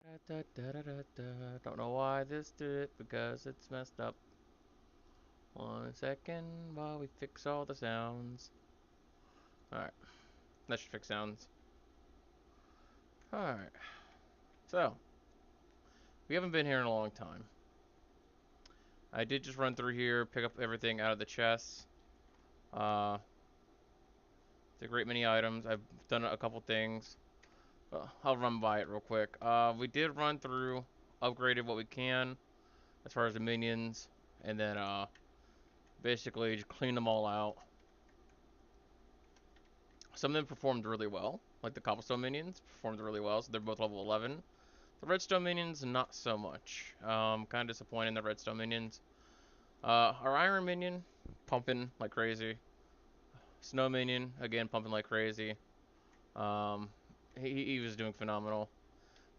Da, da, da, da, da. Don't know why this did it because it's messed up. 1 second while we fix all the sounds. Alright, that should fix sounds. Alright, so we haven't been here in a long time. I did just run through here, pick up everything out of the chests. Uh, it's a great many items. I've done a couple things. I'll run by it real quick. We did run through, upgraded what we can as far as the minions, and then basically just clean them all out. Some of them performed really well, like the cobblestone minions performed really well, so they're both level 11. The redstone minions, not so much. Kind of disappointed in the redstone minions. Our iron minion, pumping like crazy. Snow minion, again, pumping like crazy. Um, he was doing phenomenal.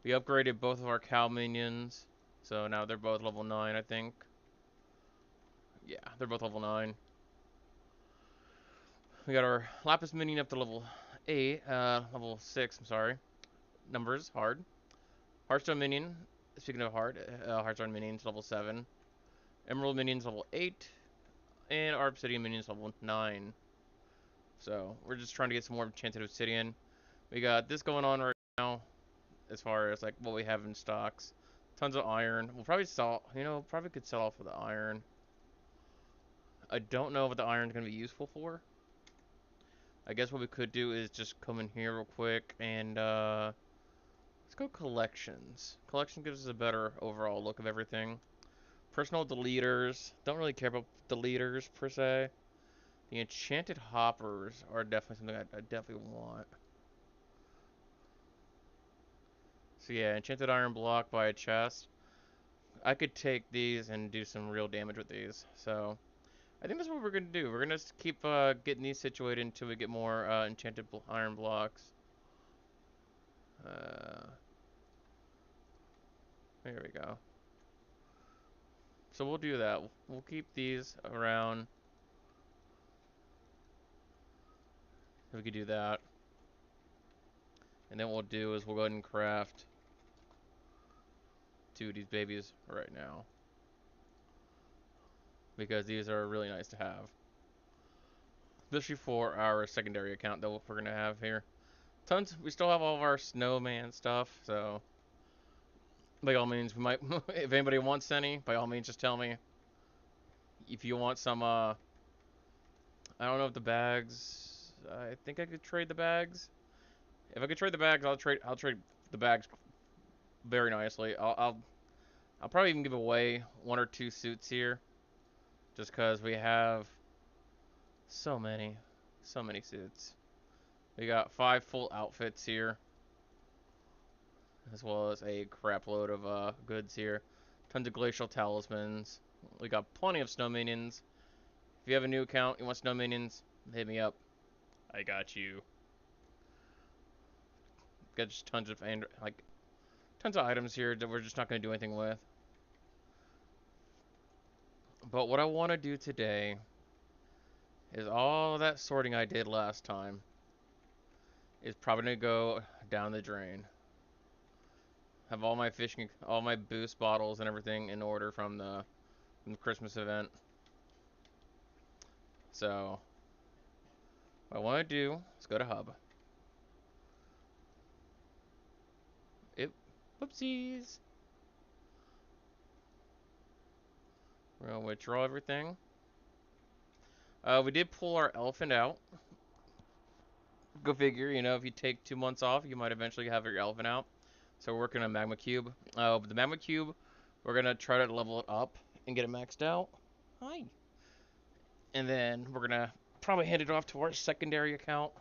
We upgraded both of our cow minions, so now they're both level 9, I think. Yeah, they're both level 9. We got our lapis minion up to level 8, level 6, I'm sorry. Numbers, hard. Hearthstone minion, speaking of hard, Hearthstone minions level 7. Emerald minions level 8. And our obsidian minions level 9. So, we're just trying to get some more enchanted obsidian. We got this going on right now, as far as like what we have in stocks. Tons of iron. We'll probably sell, probably could sell off with the iron. I don't know what the iron's going to be useful for. I guess what we could do is just come in here real quick and, let's go collections. Collection gives us a better overall look of everything. Personal deleters. Don't really care about deleters per se. The enchanted hoppers are definitely something I definitely want. So yeah, enchanted iron block by a chest. I could take these and do some real damage with these. So I think that's what we're gonna do. We're gonna keep getting these situated until we get more enchanted iron blocks. Uh, there we go. So we'll do that. We'll keep these around. We could do that. And then what we'll do is we'll go ahead and craft two of these babies right now. Because these are really nice to have. Especially for our secondary account that we're going to have here. Tons. We still have all of our snowman stuff, so by all means, we might. If anybody wants any, by all means, just tell me. If you want some, I don't know if the bags. I think I could trade the bags. If I could trade the bags, I'll trade. I'll trade the bags very nicely. I'll probably even give away one or two suits here, just because we have so many, so many suits. We got 5 full outfits here, as well as a crap load of goods here. Tons of glacial talismans. We got plenty of snow minions. If you have a new account, you want snow minions, hit me up. I got you. Got just tons of tons of items here that we're just not gonna do anything with. But what I want to do today is all that sorting I did last time is probably gonna go down the drain. Have all my fishing, all my boost bottles and everything in order from the Christmas event. So what I want to do is go to hub. It, whoopsies. We're gonna withdraw everything. We did pull our elephant out. Go figure, if you take 2 months off, you might eventually have your elephant out. So we're working on magma cube. The magma cube, we're gonna try to level it up and get it maxed out. Hi. And then we're gonna probably hand it off to our secondary account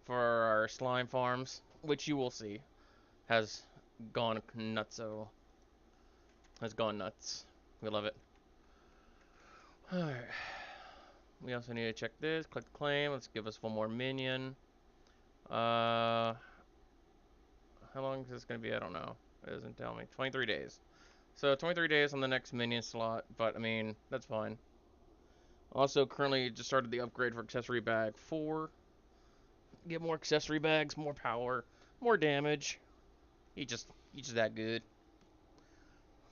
for our slime farms, which you will see has gone nutso. Has gone nuts. We love it. Alright. We also need to check this. Click the claim. Let's give us one more minion. How long is this going to be? I don't know. It doesn't tell me. 23 days. So 23 days on the next minion slot, but I mean, that's fine. Also, currently just started the upgrade for accessory bag 4. Get more accessory bags, more power, more damage. He just He's just that good.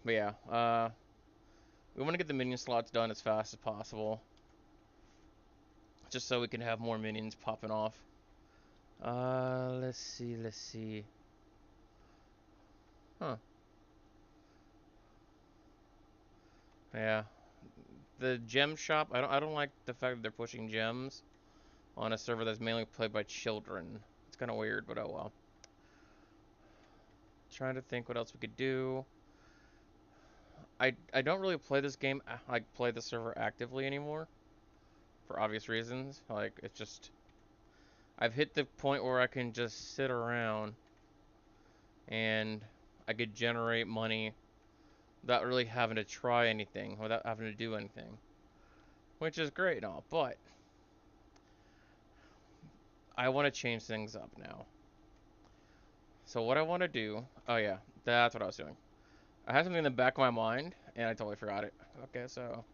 But yeah, we want to get the minion slots done as fast as possible, just so we can have more minions popping off. Let's see, let's see. Huh. Yeah. The gem shop, I don't like the fact that they're pushing gems on a server that's mainly played by children. It's kind of weird, but oh well. Trying to think what else we could do. I don't really play this game, like play the server actively anymore for obvious reasons. Like it's just I've hit the point where I can just sit around and I could generate money without really having to try anything, without having to do anything, which is great and all. But I want to change things up now. So what I want to do, oh yeah, that's what I was doing. I had something in the back of my mind and I totally forgot it. Okay, so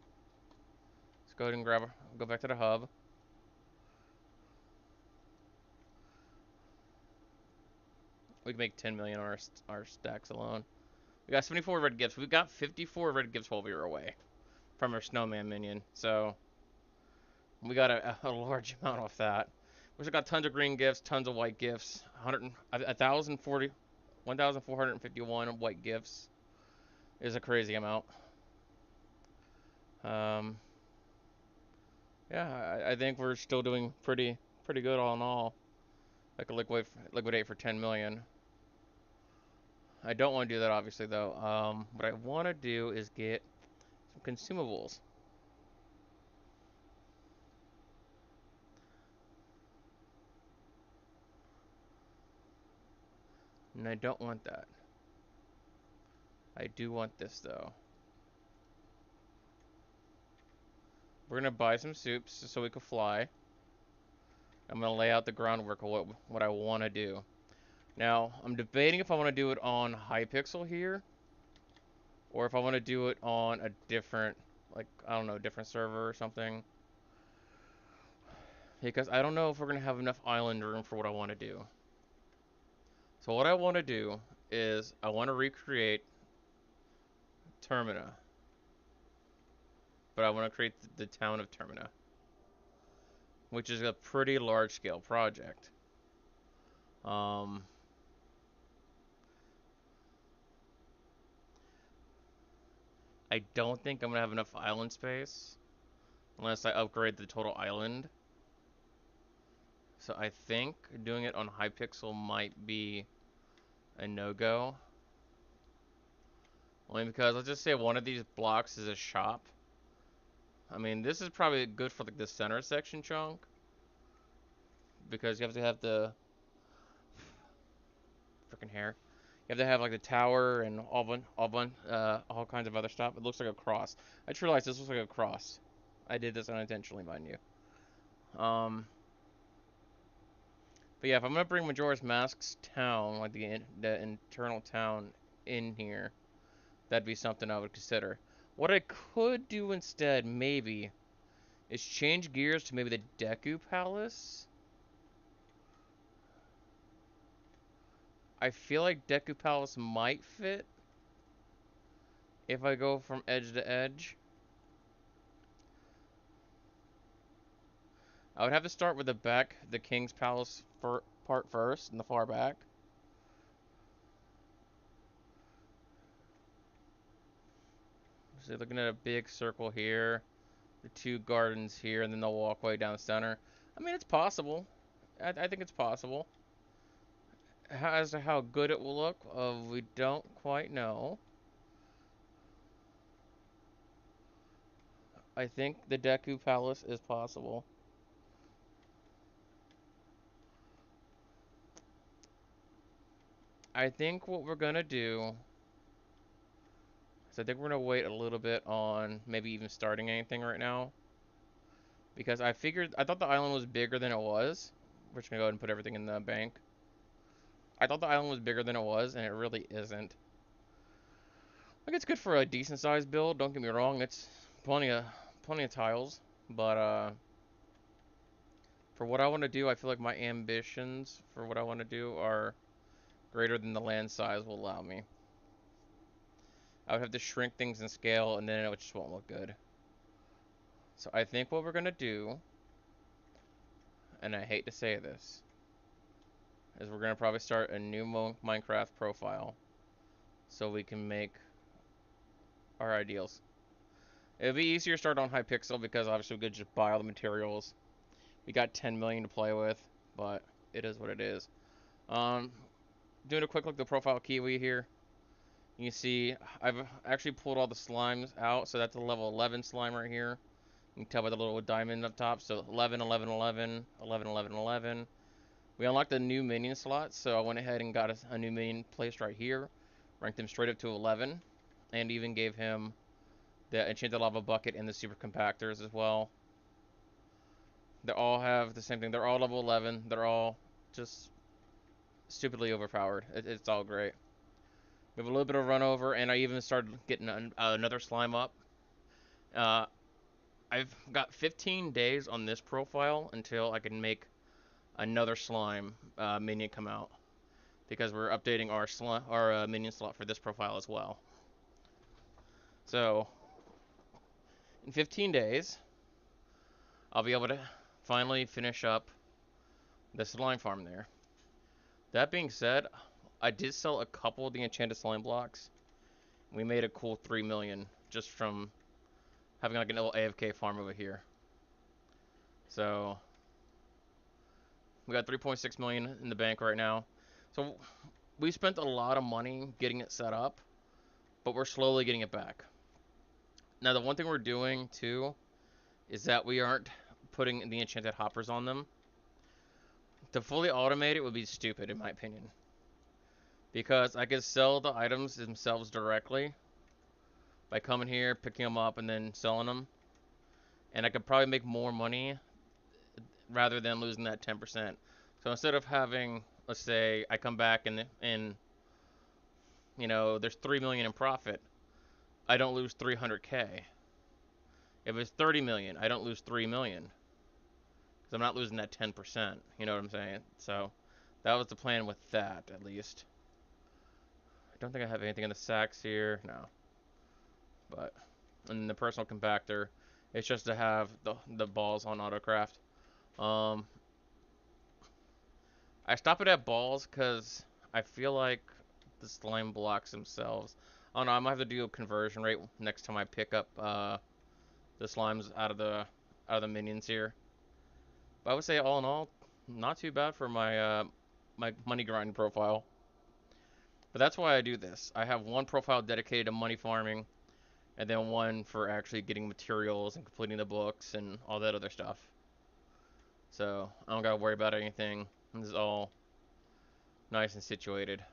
let's go ahead and go back to the hub. We can make 10 million on our stacks alone. We got 74 red gifts. We got 54 red gifts while we were away from our snowman minion. So we got a large amount off that. We also got tons of green gifts, tons of white gifts. 1,451 white gifts is a crazy amount. Um, yeah, I think we're still doing pretty good all in all. I could liquidate for 10 million. I don't want to do that obviously though. What I want to do is get some consumables. And I don't want that. I do want this though. We're gonna buy some soups so we can fly. I'm gonna lay out the groundwork of what I want to do. Now I'm debating if I want to do it on Hypixel here, or if I want to do it on a different, like I don't know, different server or something. Because I don't know if we're gonna have enough island room for what I want to do. So what I want to do is I want to recreate Termina, but I want to create the town of Termina, which is a pretty large scale project. Um, I don't think I'm gonna have enough island space unless I upgrade the total island. So I think doing it on Hypixel might be a no-go. Only because let's just say one of these blocks is a shop. I mean, this is probably good for like the center section chunk because you have to have the freaking hair. You have to have like the tower and all kinds of other stuff. It looks like a cross. I just realized this looks like a cross. I did this unintentionally, mind you. But yeah, if I'm gonna bring Majora's Mask's town, like the internal town, in here, that'd be something I would consider. What I could do instead, maybe, is change gears to maybe the Deku Palace. I feel like Deku Palace might fit if I go from edge to edge. I would have to start with the King's Palace part first, in the far back. So looking at a big circle here, the two gardens here, and then the walkway down the center. I mean, it's possible. I think it's possible. As to how good it will look, we don't quite know. I think the Deku Palace is possible. I think what we're gonna do is I think we're gonna wait a little bit on maybe even starting anything right now. Because I thought the island was bigger than it was. We're just gonna go ahead and put everything in the bank. I thought the island was bigger than it was, and it really isn't. Like it's good for a decent sized build, don't get me wrong, it's plenty of tiles. But for what I want to do, I feel like my ambitions for what I want to do are greater than the land size will allow me. I would have to shrink things in scale, and then it just won't look good. So I think what we're gonna do, and I hate to say this, is we're gonna probably start a new Minecraft profile so we can make our ideals. It'll be easier to start on Hypixel because obviously we could just buy all the materials. We got 10 million to play with, but it is what it is. Um, Doing a quick look at the profile Kiwi here. You can see I've actually pulled all the slimes out, so that's a level 11 slime right here. You can tell by the little diamond up top. So 11, 11, 11, 11, 11, 11. We unlocked a new minion slot, so I went ahead and got a new minion placed right here. Ranked him straight up to 11, and even gave him the enchanted lava bucket and the super compactors as well. They all have the same thing. They're all level 11. They're all just stupidly overpowered. It's all great. We have a little bit of run over, and I even started getting another slime up. Uh, I've got 15 days on this profile until I can make another slime minion come out, because we're updating our minion slot for this profile as well. So in 15 days, I'll be able to finally finish up the slime farm there. That being said, I did sell a couple of the enchanted slime blocks. We made a cool 3 million just from having like a little AFK farm over here. So we got 3.6 million in the bank right now. So we spent a lot of money getting it set up, but we're slowly getting it back. Now the one thing we're doing too is that we aren't putting the enchanted hoppers on them. To fully automate it would be stupid in my opinion, because I could sell the items themselves directly by coming here, picking them up, and then selling them. And I could probably make more money rather than losing that 10%. So instead of having, let's say, I come back and there's 3 million in profit, I don't lose 300K. If it's 30 million, I don't lose 3 million because I'm not losing that 10%. You know what I'm saying? So that was the plan with that, at least. I don't think I have anything in the sacks here. No. But and the personal compactor, it's just to have the balls on autocraft. Um, I stop it at balls because I feel like the slime blocks themselves. I don't know. I might have to do a conversion rate next time I pick up the slimes out of the minions here. But I would say all in all, not too bad for my money grinding profile. But that's why I do this. I have one profile dedicated to money farming, and then one for actually getting materials and completing the books and all that other stuff. So I don't gotta worry about anything. This is all nice and situated.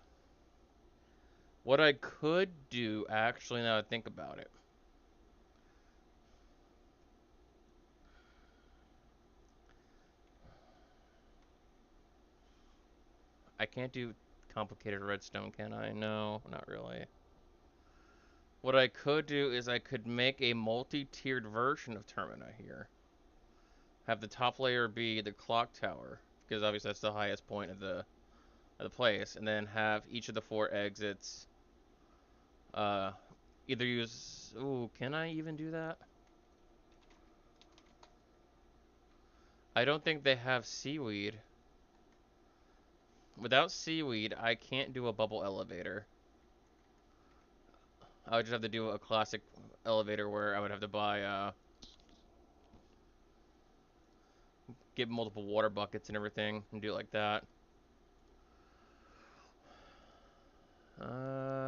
What I could do, actually, now that I think about it, I can't do complicated redstone, can I? No, not really. What I could do is I could make a multi-tiered version of Termina here. Have the top layer be the clock tower, because obviously that's the highest point of the place, and then have each of the 4 exits uh, either use... Ooh, can I even do that? I don't think they have seaweed. Without seaweed, I can't do a bubble elevator. I would just have to do a classic elevator where I would have to buy, get multiple water buckets and everything, and do it like that.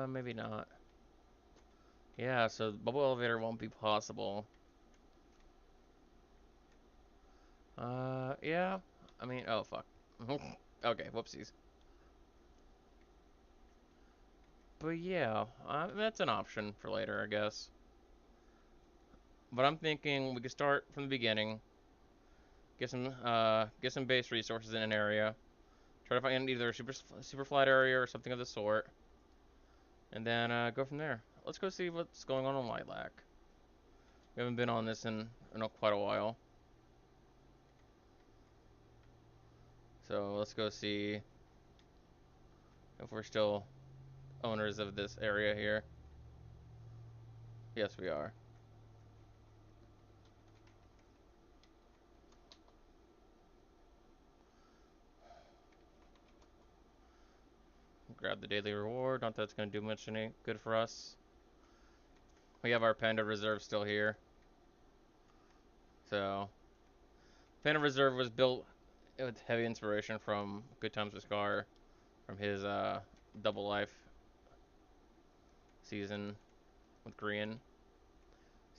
Maybe not. Yeah, so bubble elevator won't be possible. Yeah. I mean, oh, fuck. Okay, whoopsies. But yeah, that's an option for later, I guess. But I'm thinking we could start from the beginning, get some base resources in an area, try to find either a super flat area or something of the sort, and then go from there. Let's go see what's going on Lilac. We haven't been on this in quite a while, so let's go see If we're still owners of this area here. Yes, we are. Grab the daily reward. Not that it's going to do much any good for us. We have our Panda Reserve still here. So, Panda Reserve was built with heavy inspiration from Good Times with Scar, from his Double Life season with Grian.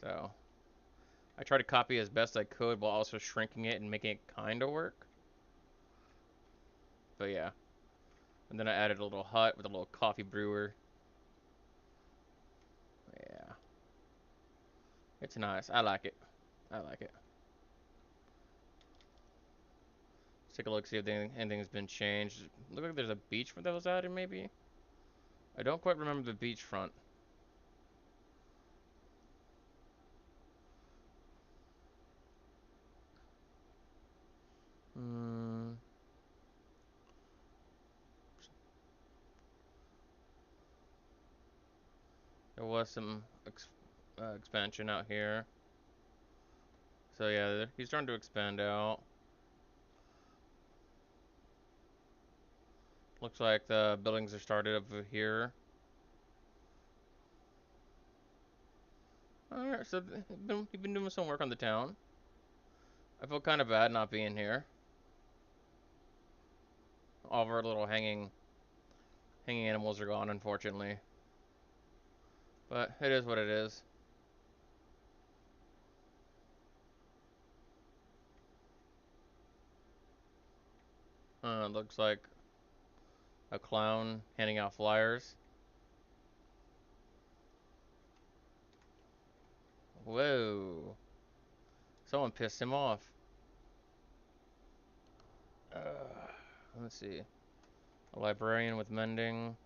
So, I tried to copy as best I could while also shrinking it and making it kind of work. But yeah. And then I added a little hut with a little coffee brewer. Yeah. It's nice. I like it. I like it. Let's take a look, see if anything's been changed. Look like there's a beach that was added, maybe? I don't quite remember the beachfront. Hmm. There was some expansion out here. So yeah, he's trying to expand out. Looks like the buildings are started over here. Alright, so you've been doing some work on the town. I feel kind of bad not being here. All of our little hanging animals are gone, unfortunately. But it is what it is. Looks like a clown handing out flyers. Whoa. Someone pissed him off. Uh, let's see. A librarian with mending.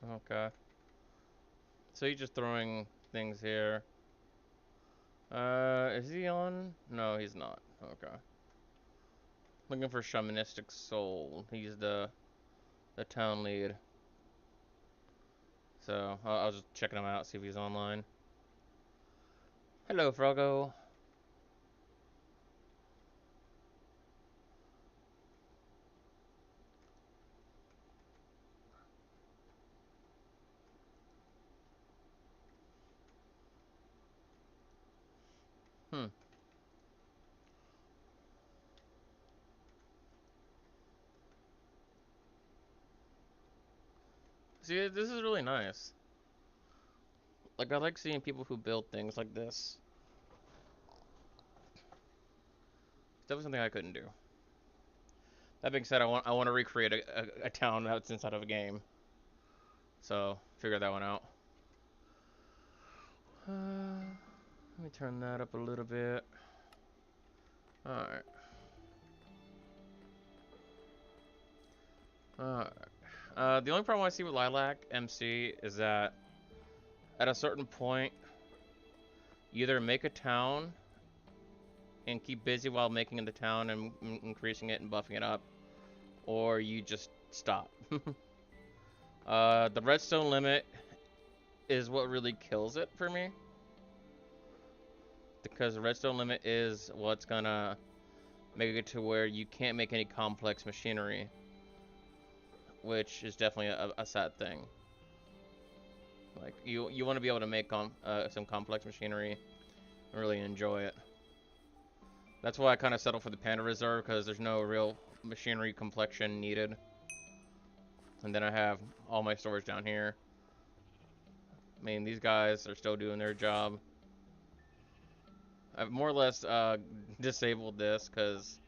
Okay. So he's just throwing things here. Is he on? No, he's not. Okay. Looking for shamanistic soul. He's the town lead. So I was just checking him out, see if he's online. Hello, Froggo. Hmm. See, this is really nice. Like, I like seeing people who build things like this. That was something I couldn't do. That being said, I want to recreate a town that's inside of a game. So figure that one out. Let me turn that up a little bit. All right. The only problem I see with Lilac MC is that at a certain point, you either make a town and keep busy while making the town and increasing it and buffing it up, or you just stop. The redstone limit is what really kills it for me, because the redstone limit is what's gonna make it to where you can't make any complex machinery, which is definitely a sad thing. Like you want to be able to make some complex machinery and really enjoy it. That's why I kind of settle for the Panda Reserve, because there's no real machinery complexion needed. And then I have all my storage down here. I mean, these guys are still doing their job. I've more or less disabled this because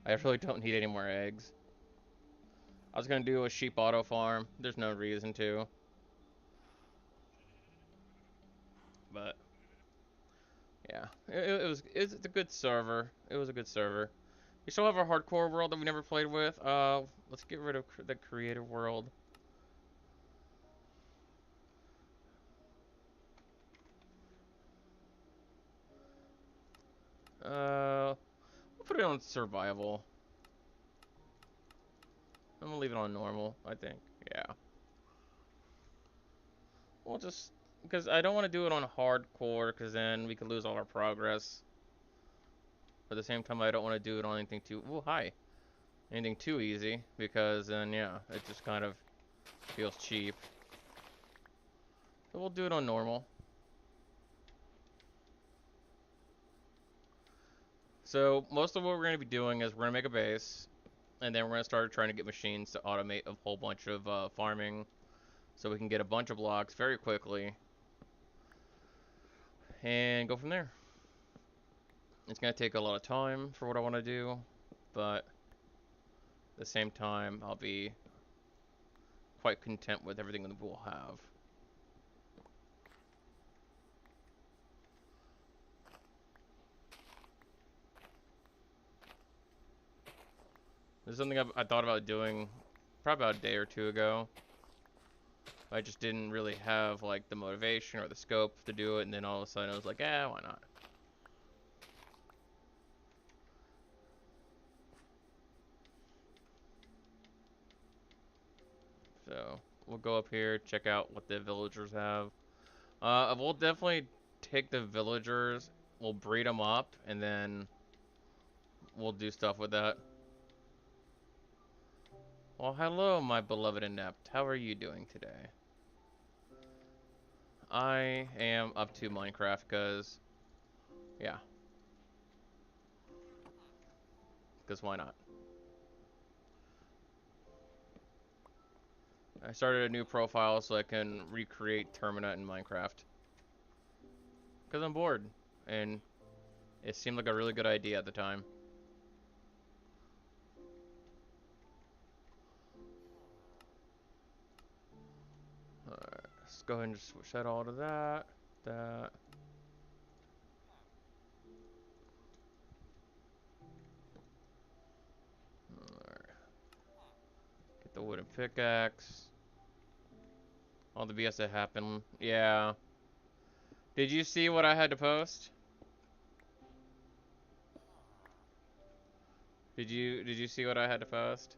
I really don't need any more eggs. I was going to do a sheep auto farm. There's no reason to. But, yeah. It's a good server. It was a good server. We still have our hardcore world that we never played with. Let's get rid of the creative world. We'll put it on survival. I'm gonna leave it on normal, I think. Yeah. We'll just... Because I don't want to do it on hardcore, because then we could lose all our progress. But at the same time, I don't want to do it on anything too... Ooh, hi. Anything too easy, because then, yeah, it just kind of feels cheap. So we'll do it on normal. So most of what we're going to be doing is we're going to make a base, and then we're going to start trying to get machines to automate a whole bunch of farming, so we can get a bunch of blocks very quickly, and go from there. It's going to take a lot of time for what I want to do, but at the same time, I'll be quite content with everything that we'll have. This is something I thought about doing probably about a day or two ago. I just didn't really have like the motivation or the scope to do it, and then all of a sudden I was like, why not? So we'll go up here, check out what the villagers have. We'll definitely take the villagers, we'll breed them up, and then we'll do stuff with that. Well, hello, my beloved Inept. How are you doing today? I am up to Minecraft because, yeah. Because why not? I started a new profile so I can recreate Termina in Minecraft. Because I'm bored. And it seemed like a really good idea at the time. Alright, let's go ahead and just switch that all to that. That. Alright. Get the wooden pickaxe. All the BS that happened. Yeah. Did you see what I had to post? Did you see what I had to post?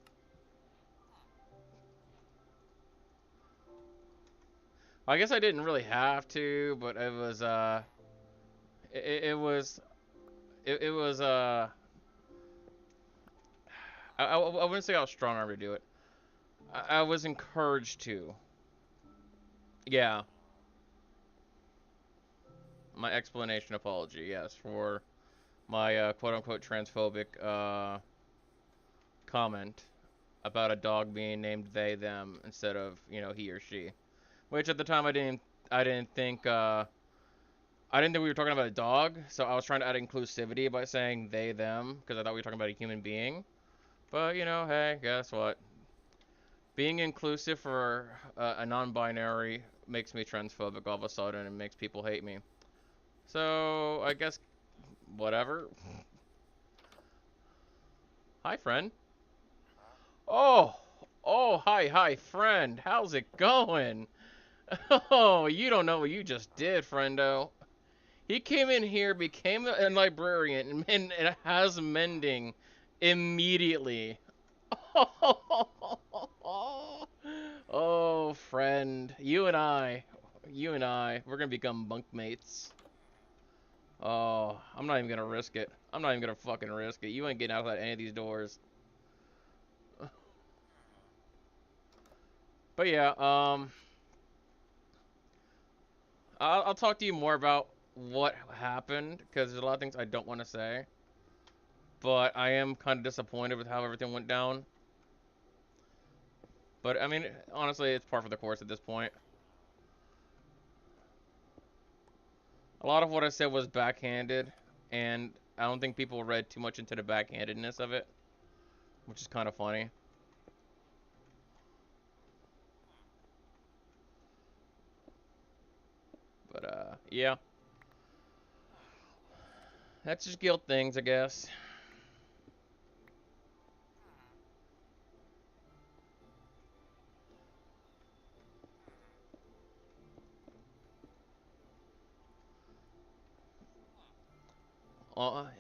I guess I didn't really have to, but it was it was I wouldn't say I was strong armed to do it. I was encouraged to. Yeah. My explanation apology, yes, for my quote-unquote transphobic comment about a dog being named they them instead of, he or she. Which at the time I didn't think we were talking about a dog, so I was trying to add inclusivity by saying they them because I thought we were talking about a human being. But, hey, guess what? Being inclusive for a non-binary makes me transphobic all of a sudden and makes people hate me. So, I guess whatever. Hi, friend. Oh, hi, friend. How's it going? Oh, you don't know what you just did, friendo. He came in here, became a librarian, and has mending immediately. Oh, friend. We're gonna become bunkmates. Oh, I'm not even gonna risk it. I'm not even gonna fucking risk it. You ain't getting outside any of these doors. But yeah, I'll talk to you more about what happened, because there's a lot of things I don't want to say. But I am kind of disappointed with how everything went down. But, I mean, honestly, it's par for the course at this point. A lot of what I said was backhanded, and I don't think people read too much into the backhandedness of it, which is kind of funny. But, yeah. That's just guilt things, I guess.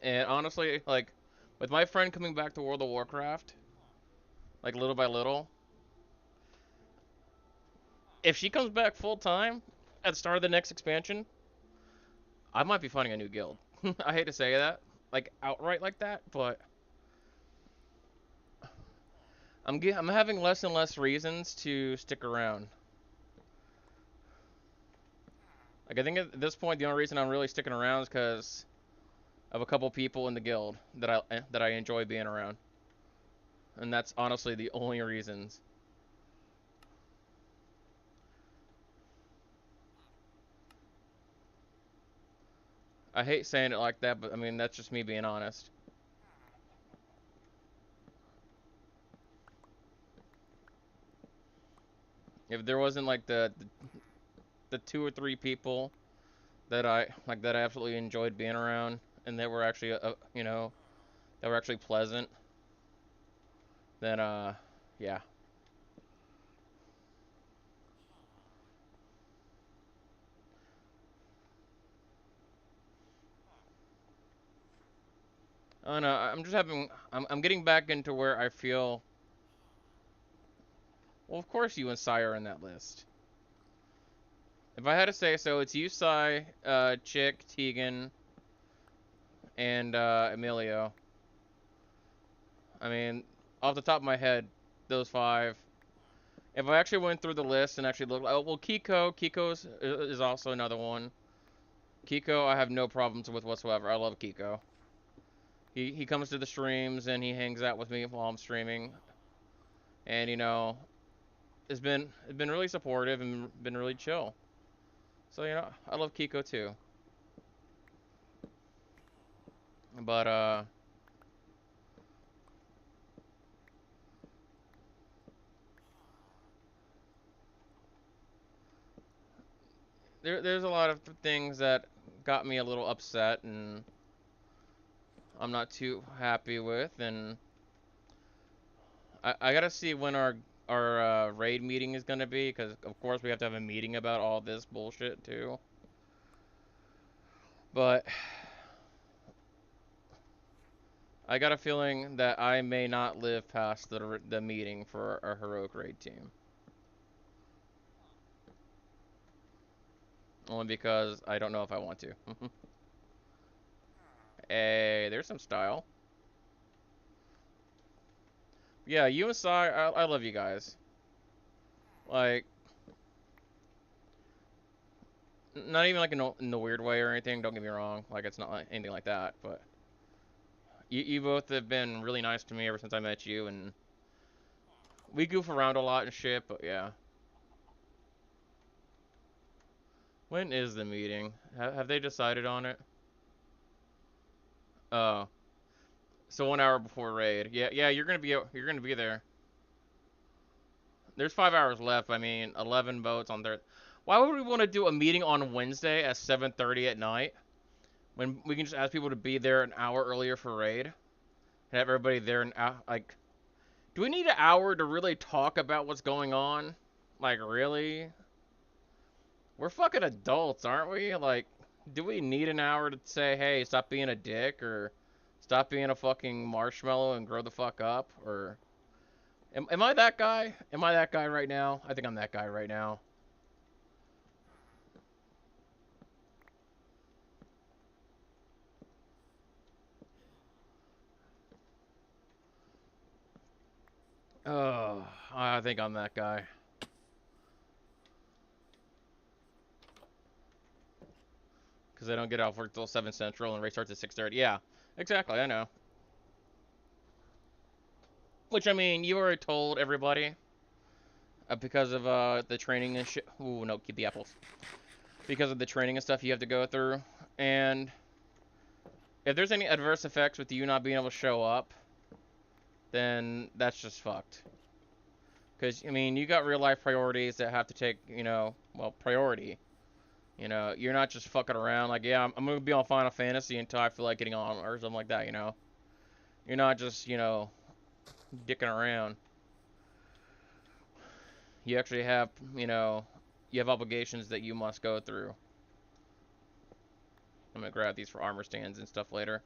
And honestly, like, with my friend coming back to World of Warcraft, like little by little. If she comes back full time at the start of the next expansion, I might be finding a new guild. I hate to say that, like outright like that, but I'm having less and less reasons to stick around. Like I think at this point the only reason I'm really sticking around is because of a couple people in the guild that I enjoy being around, and that's honestly the only reasons. I hate saying it like that, but I mean that's just me being honest. If there wasn't like the two or three people that I absolutely enjoyed being around, and that were actually that were actually pleasant, then yeah. Oh no, I'm getting back into where I feel. Well, of course you and Sai are in that list. If I had to say so, it's you, Sai, Chick, Tegan, and Emilio. I mean, off the top of my head, those five. If I actually went through the list and actually looked, oh well, Kiko is also another one. Kiko, I have no problems with whatsoever. I love Kiko. He comes to the streams and he hangs out with me while I'm streaming, and it's been really supportive and been really chill. So I love Kiko too. But there's a lot of things that got me a little upset and I'm not too happy with, and I gotta see when our raid meeting is gonna be, because of course we have to have a meeting about all this bullshit too. But I got a feeling that I may not live past the meeting for our heroic raid team, only because I don't know if I want to. Hey, there's some style. Yeah, you and Sai, I love you guys. Like, not even like in the weird way or anything. Don't get me wrong. Like, it's not like anything like that. But you both have been really nice to me ever since I met you, and we goof around a lot and shit. But yeah, when is the meeting? Have they decided on it? Oh, so 1 hour before raid. Yeah, yeah, you're gonna be there. There's 5 hours left. I mean, 11 votes on there. Why would we want to do a meeting on Wednesday at 7:30 at night when we can just ask people to be there an hour earlier for raid and have everybody there an hour? Like, do we need an hour to really talk about what's going on? Like, really? We're fucking adults, aren't we? Like, do we need an hour to say, hey, stop being a dick, or stop being a fucking marshmallow and grow the fuck up? Or am I that guy? Am I that guy right now? I think I'm that guy right now. Oh, I think I'm that guy. Because I don't get off work till 7 Central and race starts at 6:30. Yeah, exactly, I know. Which, I mean, you already told everybody because of the training and shit. Ooh, no, keep the apples. Because of the training and stuff you have to go through. And if there's any adverse effects with you not being able to show up, then that's just fucked. Because, I mean, you got real life priorities that have to take, well, priority. You're not just fucking around like, yeah, I'm going to be on Final Fantasy until I feel like getting on or something like that. You're not just, dicking around. You actually have, you have obligations that you must go through. I'm going to grab these for armor stands and stuff later.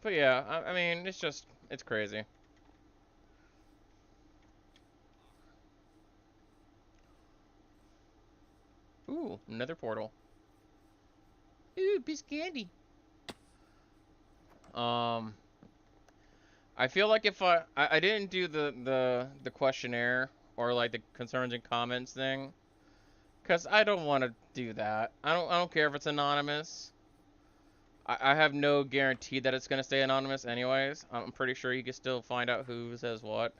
But yeah, I mean, it's crazy. Ooh, another portal. Ooh, piece of candy. Um, I feel like if I didn't do the questionnaire or like the concerns and comments thing, cause I don't want to do that. I don't care if it's anonymous. I have no guarantee that it's gonna stay anonymous anyways. I'm pretty sure you can still find out who says what.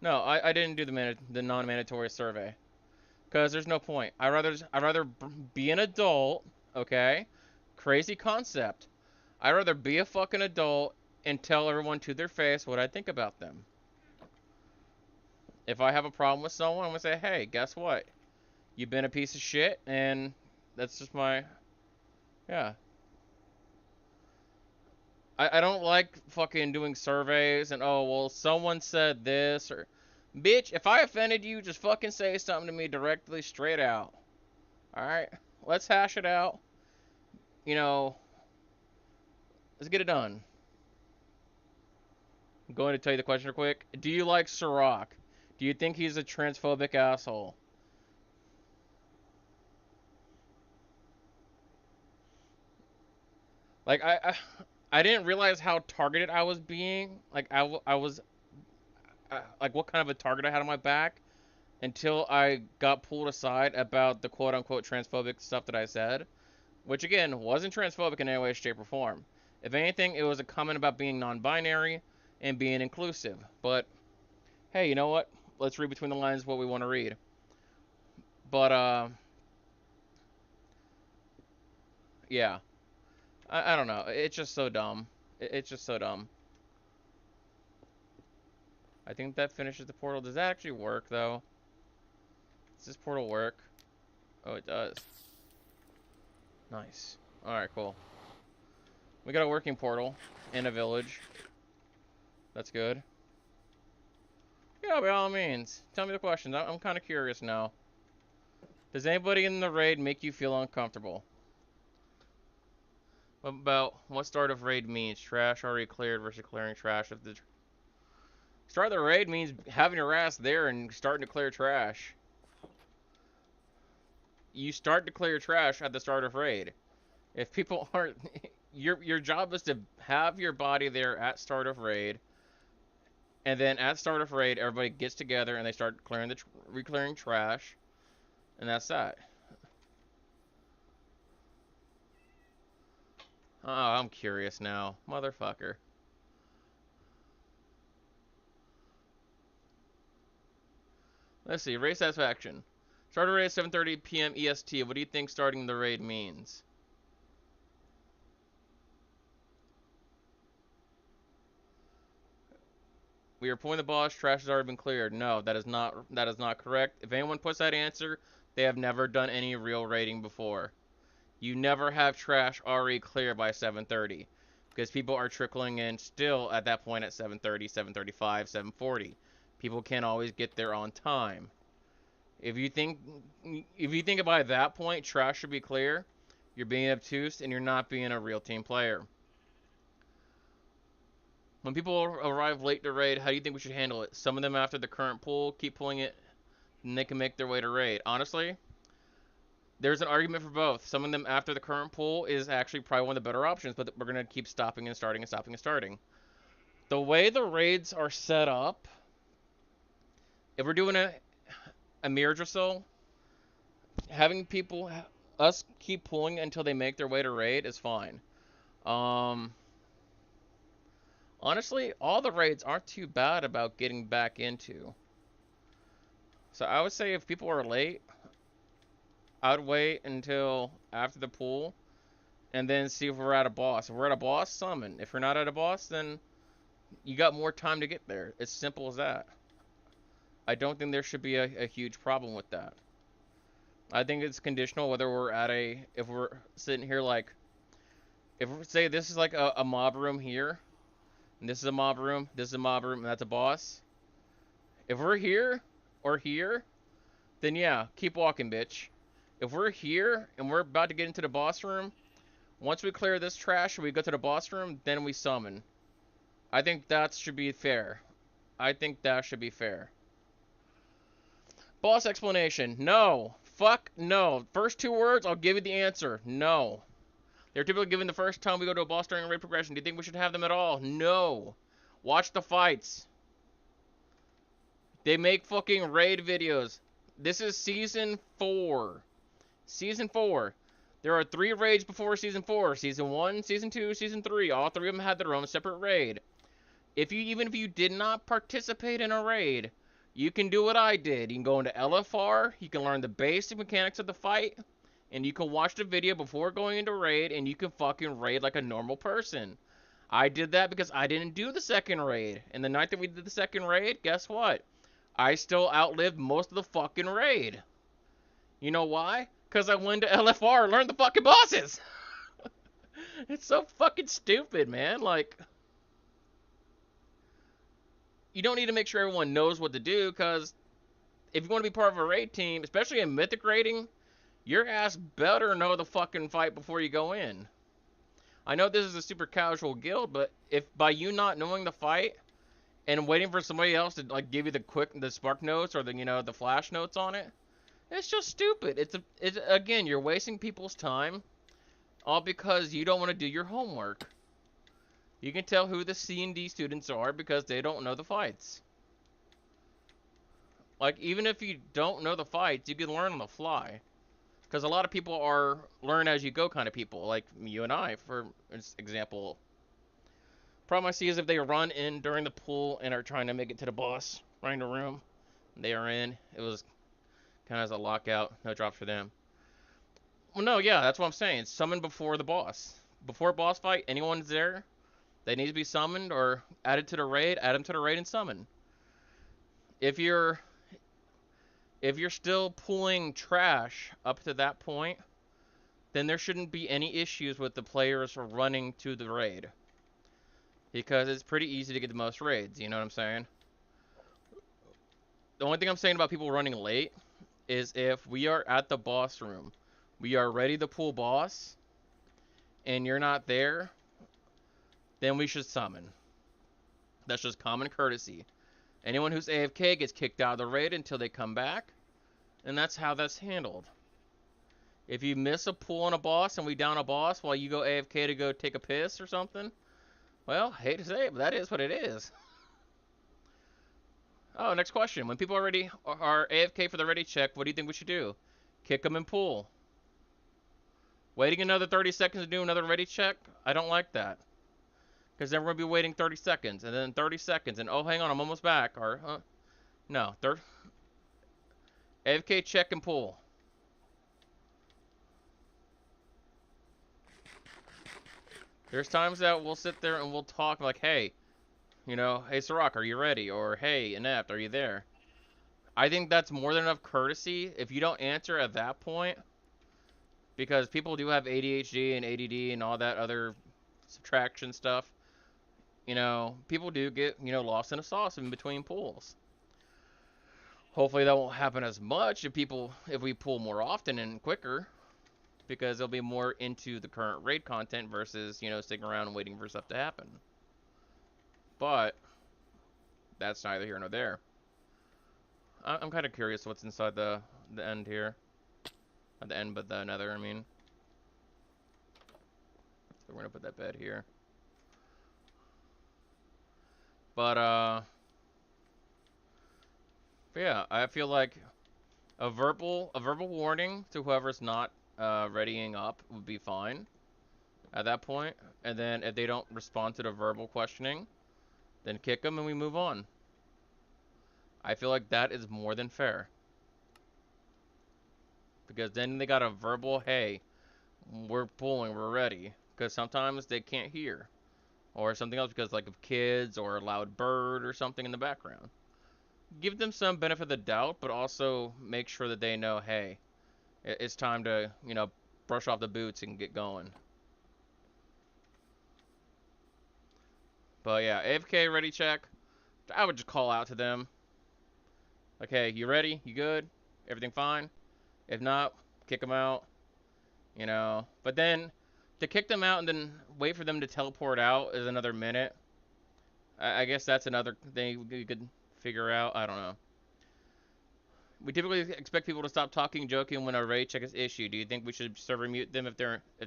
No, I didn't do the non-mandatory survey. Cause there's no point. I rather be an adult, okay? Crazy concept. I'd rather be a fucking adult and tell everyone to their face what I think about them. If I have a problem with someone, I'm gonna say, hey, guess what? You've been a piece of shit, and that's just my, yeah. I don't like fucking doing surveys and, oh, well, someone said this, or, bitch, if I offended you, just fucking say something to me directly, straight out. Alright? Let's hash it out. You know, let's get it done. I'm going to tell you the question real quick. Do you like Sirach? Do you think he's a transphobic asshole? Like I didn't realize how targeted I was being. Like I was like what kind of a target I had on my back until I got pulled aside about the quote unquote transphobic stuff that I said, which again wasn't transphobic in any way, shape, or form. If anything, it was a comment about being non-binary and being inclusive. But hey, you know what? Let's read between the lines what we want to read. But yeah, I don't know. It's just so dumb. It's just so dumb. I think that finishes the portal. Does that actually work though? Does this portal work? Oh, it does. Nice. Alright, cool. We got a working portal in a village. That's good. Yeah, by all means. Tell me the questions. I'm kind of curious now. Does anybody in the raid make you feel uncomfortable? What about what start of raid means? Trash already cleared versus clearing trash. If the start of the raid means having your ass there and starting to clear trash. You start to clear trash at the start of raid. If people aren't, your job is to have your body there at start of raid, and then at start of raid, everybody gets together and they start clearing the reclearing trash, and that's that. Oh, I'm curious now, motherfucker. Let's see, raid satisfaction. Start of raid at 7:30 p.m. EST. What do you think starting the raid means? We are pulling the boss. Trash has already been cleared. No, that is not correct. If anyone puts that answer, they have never done any real raiding before. You never have trash already clear by 7:30 because people are trickling in still at that point at 7:30, 7:35, 7:40. People can't always get there on time. If you think if you think by that point trash should be clear, you're being obtuse and you're not being a real team player. When people arrive late to raid, how do you think we should handle it? Some of them after the current pool, keep pulling it, and they can make their way to raid. Honestly, there's an argument for both. Some of them after the current pool is actually probably one of the better options, but we're going to keep stopping and starting and stopping and starting. The way the raids are set up, if we're doing a mirror or so, having people, us keep pulling until they make their way to raid is fine. Um, Honestly, all the raids aren't too bad about getting back into. So I would say if people are late, I'd wait until after the pool and then see if we're at a boss. If we're at a boss, summon. If we're not at a boss, then you got more time to get there. It's simple as that. I don't think there should be a huge problem with that. I think it's conditional whether we're at if we're sitting here like, if we say this is like a mob room here, and this is a mob room, this is a mob room, and that's a boss. If we're here or here, then yeah, keep walking, bitch. If we're here and we're about to get into the boss room, Once we clear this trash and we go to the boss room, then we summon. I think that should be fair. I think that should be fair. Boss explanation. No. Fuck no. First two words, I'll give you the answer. No. They're typically given the first time we go to a boss during a raid progression. Do you think we should have them at all? No. Watch the fights. They make fucking raid videos. This is season 4. Season 4. There are 3 raids before season 4. Season 1, season 2, season 3. All 3 of them had their own separate raid. Even if you did not participate in a raid, you can do what I did. You can go into LFR, you can learn the basic mechanics of the fight, and you can watch the video before going into raid, and you can fucking raid like a normal person. I did that because I didn't do the second raid. And the night that we did the second raid, guess what? I still outlived most of the fucking raid. You know why? Because I went to LFR and learned the fucking bosses. It's so fucking stupid, man. Like, you don't need to make sure everyone knows what to do, because if you want to be part of a raid team, especially in Mythic raiding, your ass better know the fucking fight before you go in. I know this is a super casual guild, but if by you not knowing the fight and waiting for somebody else to like give you the spark notes or the flash notes on it, it's just stupid. It's again, you're wasting people's time, all because you don't want to do your homework. You can tell who the C&D students are because they don't know the fights. Like, even if you don't know the fights, you can learn on the fly. Because a lot of people are learn as you go kind of people, like you and I, for example. Problem I see is if they run in during the pool and are trying to make it to the boss, running the room, they are in. It was kind of as a lockout, no drops for them. Well, no, yeah, that's what I'm saying. Summon before the boss. Before boss fight, anyone's there, they need to be summoned or added to the raid, add them to the raid and summon. If you're still pulling trash up to that point, then there shouldn't be any issues with the players running to the raid. Because it's pretty easy to get the most raids, you know what I'm saying? The only thing I'm saying about people running late is if we are at the boss room, we are ready to pull boss, and you're not there, then we should summon. That's just common courtesy. Anyone who's AFK gets kicked out of the raid until they come back, and that's how that's handled. If you miss a pull on a boss and we down a boss while you go AFK to go take a piss or something, well, hate to say it, but that is what it is. Oh, next question. When people already are AFK for the ready check, what do you think we should do? Kick them and pull. Waiting another 30 seconds to do another ready check? I don't like that. Because then we're going to be waiting 30 seconds, and then 30 seconds, and oh, hang on, I'm almost back. Or, no, AFK check and pull. There's times that we'll sit there and we'll talk like, hey, hey, Sirach, are you ready? Or, hey, Inept, are you there? I think that's more than enough courtesy. If you don't answer at that point, because people do have ADHD and ADD and all that other subtraction stuff, people do get, lost in a sauce in between pulls. Hopefully that won't happen as much if we pull more often and quicker, because they'll be more into the current raid content versus, sticking around and waiting for stuff to happen. But that's neither here nor there. I'm kind of curious what's inside the end here. Not the end, but the nether, I mean. So we're gonna put that bed here. But yeah, I feel like a verbal warning to whoever's not readying up would be fine at that point. And then if they don't respond to the verbal questioning, then kick them and we move on. I feel like that is more than fair. Because then they got a verbal, hey, we're pulling, we're ready. Because sometimes they can't hear. Or something else because like of kids or a loud bird or something in the background. Give them some benefit of the doubt, but also make sure that they know, hey, it's time to, brush off the boots and get going. But yeah, AFK ready check. I would just call out to them. Like, hey, you ready? You good? Everything fine? If not, kick them out. But then To kick them out and then wait for them to teleport out is another minute. I guess that's another thing we could figure out. I don't know. We typically expect people to stop talking, joking when a raid check is issued. Do you think we should server mute them if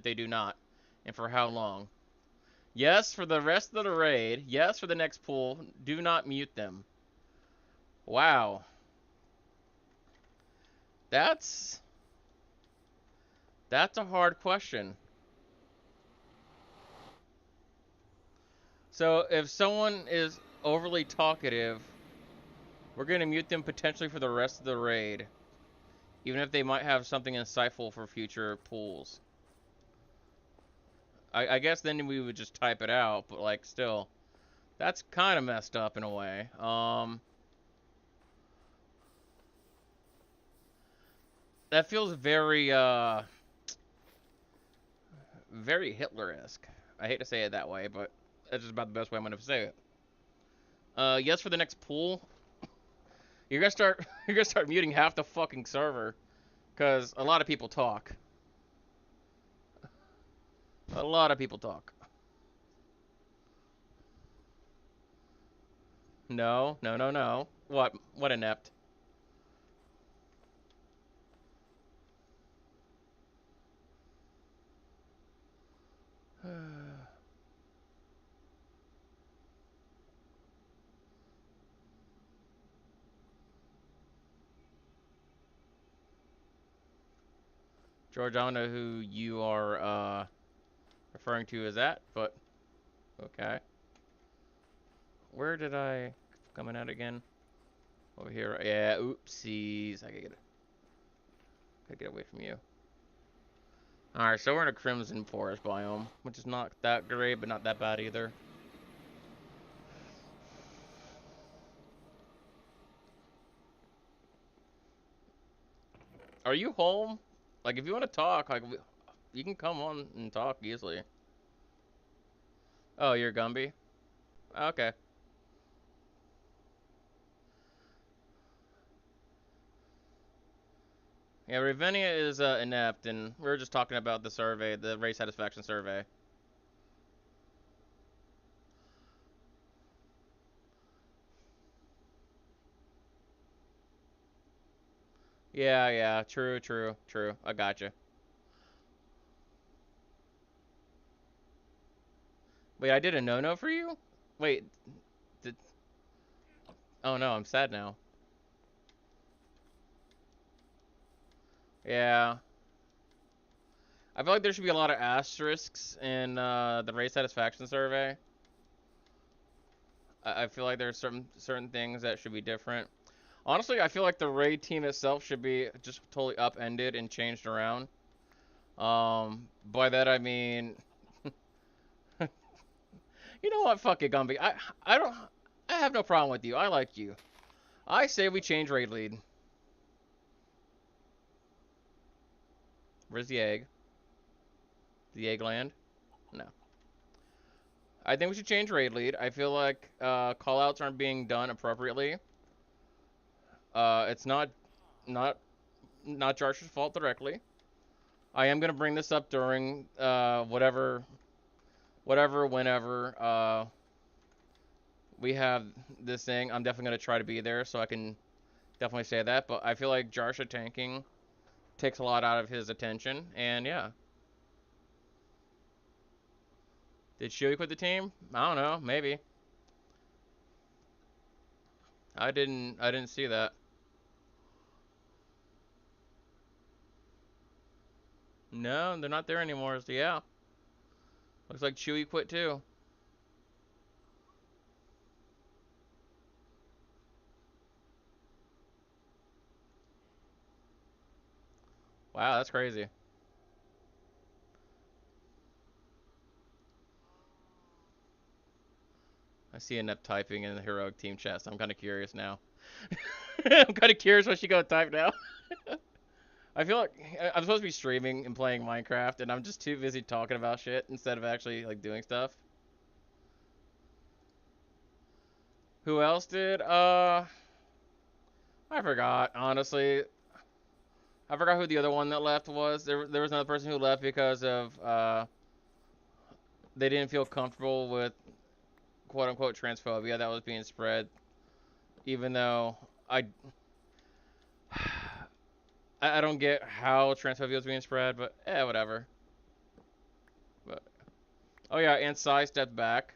they do not, and for how long? Yes, for the rest of the raid. Yes, for the next pool. Do not mute them. Wow, that's that's a hard question. So if someone is overly talkative, we're gonna mute them potentially for the rest of the raid, even if they might have something insightful for future pools. I guess then we would just type it out, but like still, that's kind of messed up in a way. That feels very Hitler-esque. I hate to say it that way, but that's just about the best way I'm gonna say it. Yes, for the next pool, you're gonna start you're gonna start muting half the fucking server, cause a lot of people talk. A lot of people talk. No, no, no, no. What inept? George, I don't know who you are referring to as that, but okay. Where did I coming out again? Over here. Yeah, oopsies. I gotta get away from you. Alright, so we're in a Crimson Forest biome, which is not that great, but not that bad either. Are you home? Like, if you want to talk, like, you can come on and talk easily. Oh, you're Gumby? Okay. Yeah, Ravinia is inept, and we were just talking about the survey, the race satisfaction survey. Yeah, yeah, true, true, true. I gotcha. Wait, I did a no-no for you? Wait, did... Oh no, I'm sad now. Yeah. I feel like there should be a lot of asterisks in the race satisfaction survey. I feel like there's certain things that should be different. Honestly, I feel like the raid team itself should be just totally upended and changed around. By that I mean, you know what? Fuck it, Gumby. I don't. I have no problem with you. I like you. I say we change raid lead. Where's the egg? The egg land? No. I think we should change raid lead. I feel like callouts aren't being done appropriately. It's not not Jarsh's fault directly. I am gonna bring this up during whenever we have this thing. I'm definitely gonna try to be there so I can definitely say that. But I feel like Jarsha tanking takes a lot out of his attention, and yeah. Did Shuey quit the team? I don't know, maybe. I didn't see that. No, they're not there anymore. So yeah. Looks like Chewy quit too. Wow, that's crazy. I see Inept typing in the heroic team chat, so I'm kind of curious now. I'm kind of curious what she gonna type now. I feel like I'm supposed to be streaming and playing Minecraft, and I'm just too busy talking about shit instead of actually like doing stuff. Who else did? I forgot. Honestly, I forgot who the other one that left was. There was another person who left because of they didn't feel comfortable with quote unquote transphobia that was being spread, even though I I don't get how transphobia was being spread, but whatever. But oh yeah, and Sai stepped back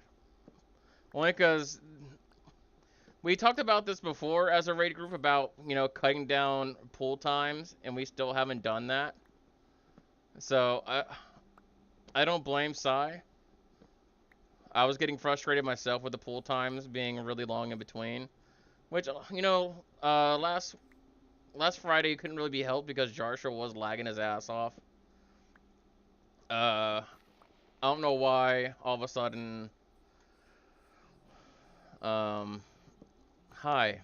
only because we talked about this before as a raid group about cutting down pool times, and we still haven't done that. So I don't blame Sai. I was getting frustrated myself with the pool times being really long in between, which last Friday couldn't really be helped because Jarsha was lagging his ass off. I don't know why all of a sudden. Hi.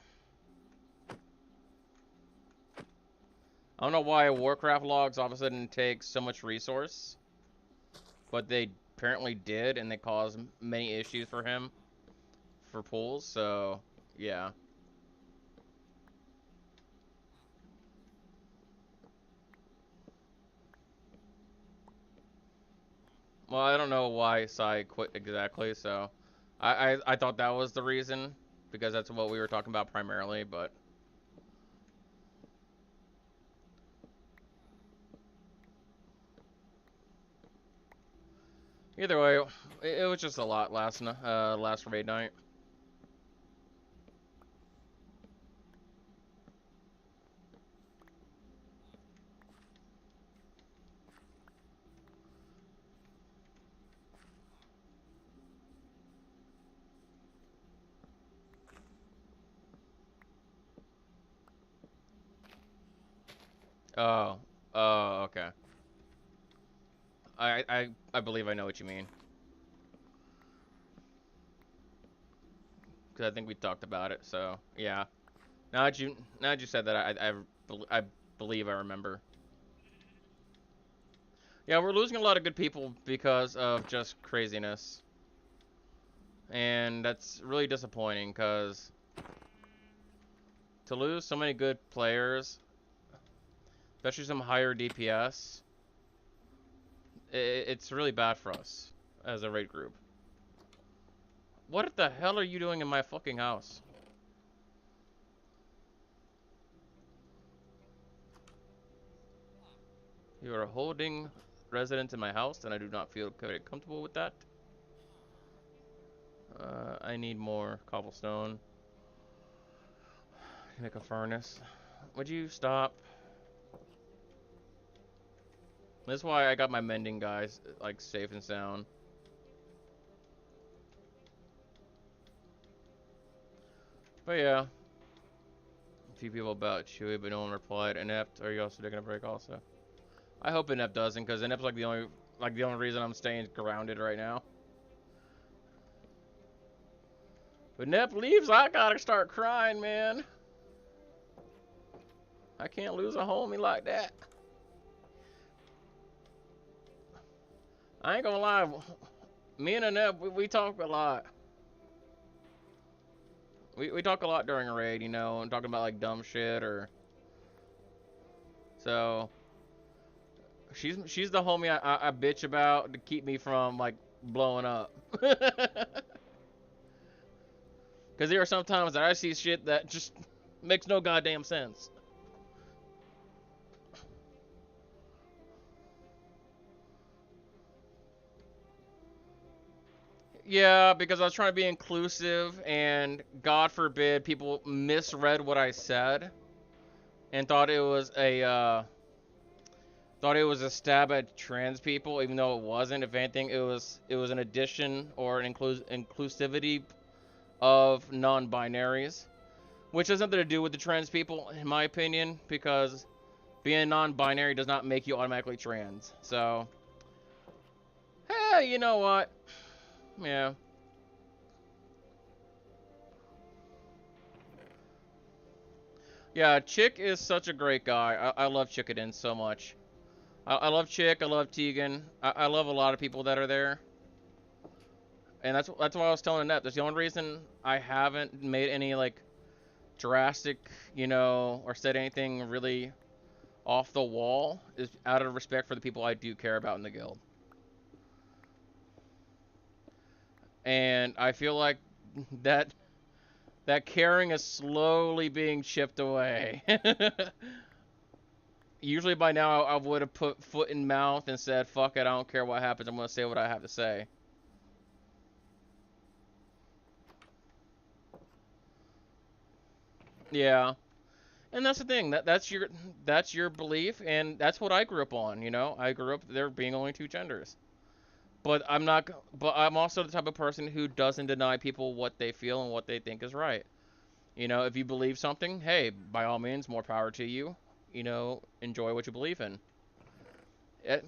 I don't know why Warcraft logs all of a sudden take so much resource, but they apparently did, and they caused many issues for him for pools. So yeah. Well, I don't know why Sai quit exactly, so I thought that was the reason because that's what we were talking about primarily, but either way, it was just a lot last raid night. Oh, oh, okay. I believe I know what you mean because I think we talked about it. So yeah. Now that you said that, I believe I remember. Yeah, we're losing a lot of good people because of just craziness, and that's really disappointing because to lose so many good players, especially some higher DPS, it's really bad for us as a raid group. What the hell are you doing in my fucking house? You are holding residents in my house, and I do not feel very comfortable with that. I need more cobblestone to make a furnace. Would you stop? That's why I got my mending guys like safe and sound. But yeah, a few people about Chewy, but no one replied. Inept, are you also taking a break also? I hope Inept doesn't, because Inept's like the only reason I'm staying grounded right now. But Inept leaves, I gotta start crying, man. I can't lose a homie like that. I ain't gonna lie, me and Inept, we talk a lot. We talk a lot during a raid, and talking about like dumb shit or so. She's the homie I bitch about to keep me from like blowing up. Because there are some times that I see shit that just makes no goddamn sense. Yeah, because I was trying to be inclusive, and God forbid people misread what I said and thought it was a stab at trans people, even though it wasn't. If anything, it was an addition or an inclusivity of non-binaries, which has nothing to do with the trans people, in my opinion, because being non-binary does not make you automatically trans. So, hey, you know what? Yeah. Yeah, Chick is such a great guy. I love Chickadin so much. I love Chick. I love Tegan. I love a lot of people that are there. And that's why I was telling Annette. That's the only reason I haven't made any like drastic, or said anything really off the wall is out of respect for the people I do care about in the guild. And I feel like that that caring is slowly being chipped away. Usually by now I would have put foot in mouth and said, "Fuck it, I don't care what happens. I'm gonna say what I have to say." Yeah, and that's the thing. That's your belief, and that's what I grew up on. I grew up there being only two genders. But I'm not. But I'm also the type of person who doesn't deny people what they feel and what they think is right. If you believe something, hey, by all means, more power to you. Enjoy what you believe in. It,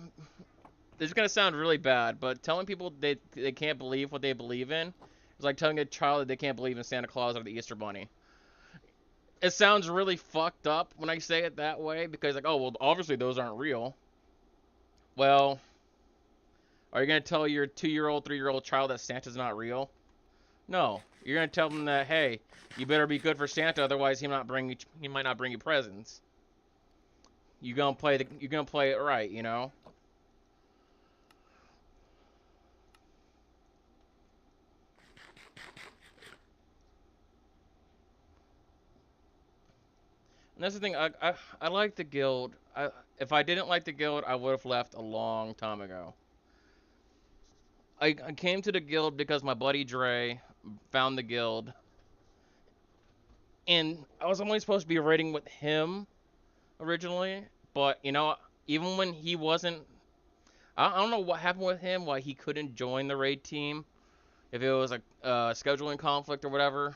this is gonna sound really bad, but telling people they can't believe what they believe in is like telling a child that they can't believe in Santa Claus or the Easter Bunny. It sounds really fucked up when I say it that way because like, oh well, obviously those aren't real. Well, are you gonna tell your 2-year-old, 3-year-old child that Santa's not real? No, you're gonna tell them that hey, you better be good for Santa, otherwise he might not bring you presents. You're gonna play it right. And that's the thing. I like the guild. If I didn't like the guild, I would have left a long time ago. I came to the guild because my buddy Dre found the guild, and I was only supposed to be raiding with him originally. But even when he wasn't, I don't know what happened with him, why he couldn't join the raid team. If it was a scheduling conflict or whatever,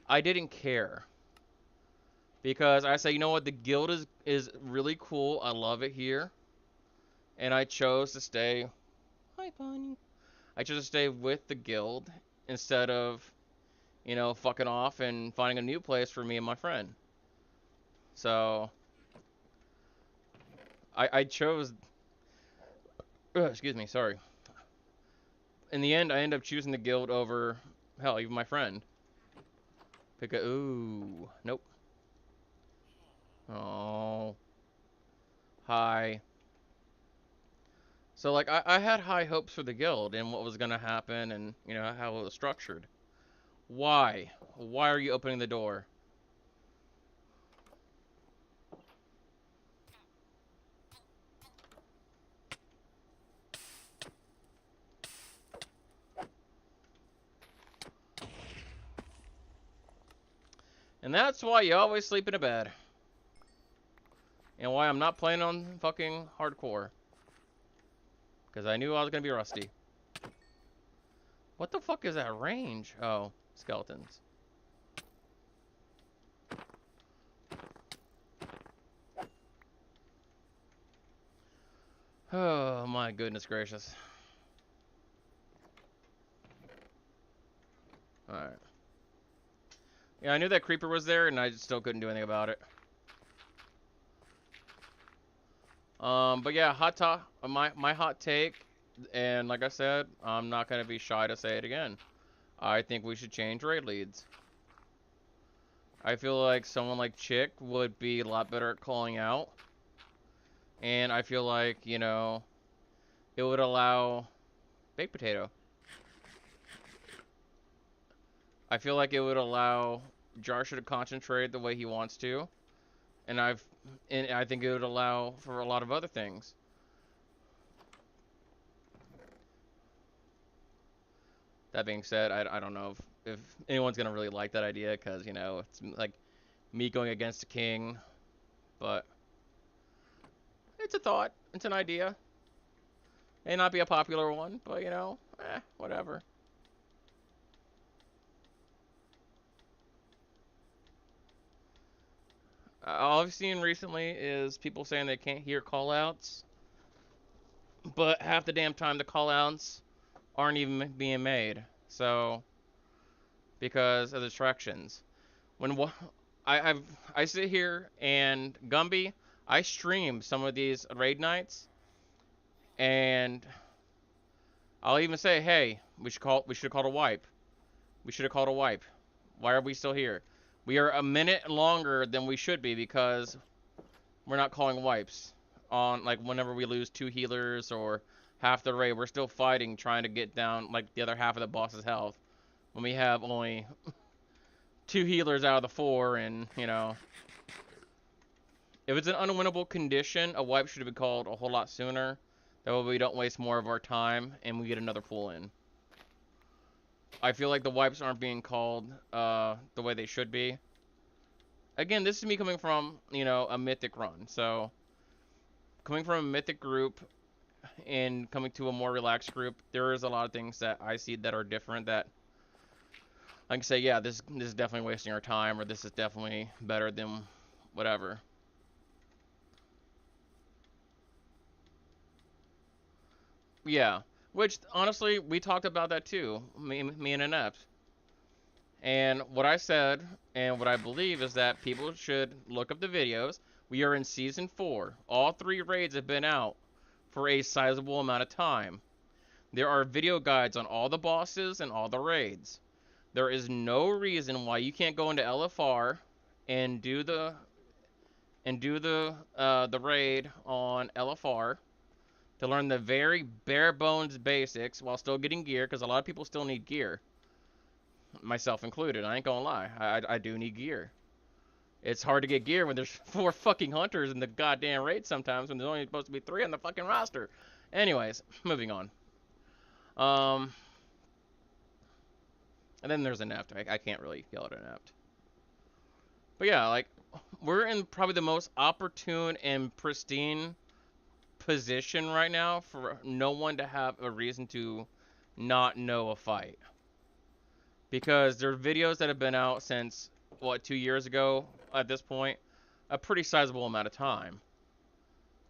I didn't care because I say, you know what, the guild is really cool. I love it here, and I chose to stay. Hi, Bonnie. I chose to stay with the guild instead of, fucking off and finding a new place for me and my friend. So I chose. Excuse me. Sorry. In the end, I end up choosing the guild over hell, even my friend. Ooh, nope. Oh, hi. So like I had high hopes for the guild and what was gonna happen and how it was structured. Why? Why are you opening the door? And that's why you always sleep in a bed. And why I'm not playing on fucking hardcore. Because I knew I was gonna be rusty. What the fuck is that range? Oh, skeletons. Oh my goodness gracious. Alright. Yeah, I knew that creeper was there and I still couldn't do anything about it. But yeah, my hot take, and like I said, I'm not gonna be shy to say it again. I think we should change raid leads. I feel like someone like Chick would be a lot better at calling out. And I feel like, it would allow baked potato. I feel like it would allow Jarsha to concentrate the way he wants to. And I think it would allow for a lot of other things. That being said, I don't know if anyone's gonna really like that idea because it's like me going against the king, but it's a thought, it's an idea. May not be a popular one, but whatever. All I've seen recently is people saying they can't hear callouts, but half the damn time the callouts aren't even being made. So because of distractions. When I I've I sit here and Gumby, I stream some of these raid nights, and I'll even say, hey, we should have called a wipe. We should have called a wipe. Why are we still here? We are a minute longer than we should be because we're not calling wipes on like whenever we lose 2 healers or half the raid, we're still fighting, trying to get down like the other half of the boss's health when we have only 2 healers out of the 4, and you know, if it's an unwinnable condition, a wipe should have been called a whole lot sooner. That way we don't waste more of our time and we get another pull in. I feel like the wipes aren't being called the way they should be. Again, this is me coming from, you know, a mythic run. So, coming from a mythic group and coming to a more relaxed group, there is a lot of things that I see that are different that I can say, yeah, this is definitely wasting our time, or this is definitely better than whatever. Yeah, which honestly, we talked about that too, me and Inept. And what I said and what I believe is that people should look up the videos. We are in season 4. All 3 raids have been out for a sizable amount of time. There are video guides on all the bosses and all the raids. There is no reason why you can't go into LFR and do the raid on LFR to learn the very bare bones basics while still getting gear, because a lot of people still need gear, myself included. I ain't gonna lie, I do need gear. It's hard to get gear when there's 4 fucking hunters in the goddamn raid sometimes when there's only supposed to be 3 on the fucking roster. Anyways, moving on. And then there's Inept. I can't really yell at Inept. But yeah, like, we're in probably the most opportune and pristine position right now for no one to have a reason to not know a fight. Because there are videos that have been out since, what, 2 years ago at this point? A pretty sizable amount of time.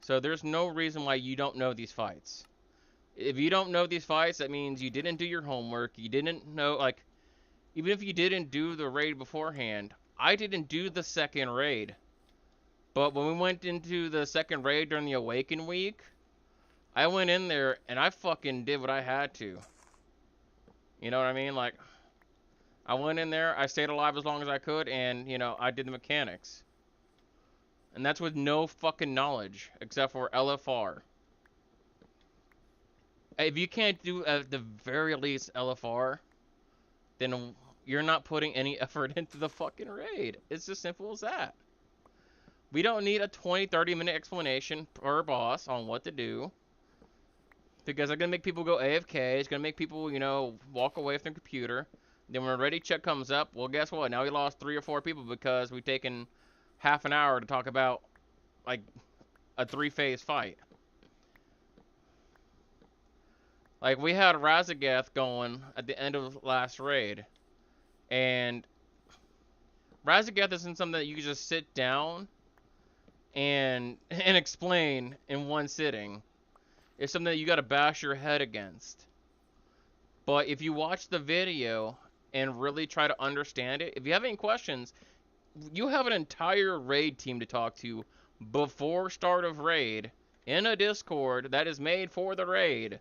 So there's no reason why you don't know these fights. If you don't know these fights, that means you didn't do your homework. You didn't know, like, even if you didn't do the raid beforehand. I didn't do the second raid. But when we went into the second raid during the Awaken week, I went in there and I fucking did what I had to. You know what I mean? Like, I went in there, I stayed alive as long as I could, and, you know, I did the mechanics. And that's with no fucking knowledge, except for LFR. If you can't do, at the very least, LFR, then you're not putting any effort into the fucking raid. It's as simple as that. We don't need a 20-30 minute explanation per boss on what to do, because it's going to make people go AFK. It's going to make people, you know, walk away from their computer. Then when a ready check comes up, well, guess what? Now we lost 3 or 4 people because we've taken half an hour to talk about, like, a 3-phase fight. Like, we had Razagath going at the end of last raid, and Razagath isn't something that you can just sit down and explain in one sitting. It's something that you gotta bash your head against. But if you watch the video and really try to understand it, if you have any questions, you have an entire raid team to talk to before start of raid in a Discord that is made for the raid.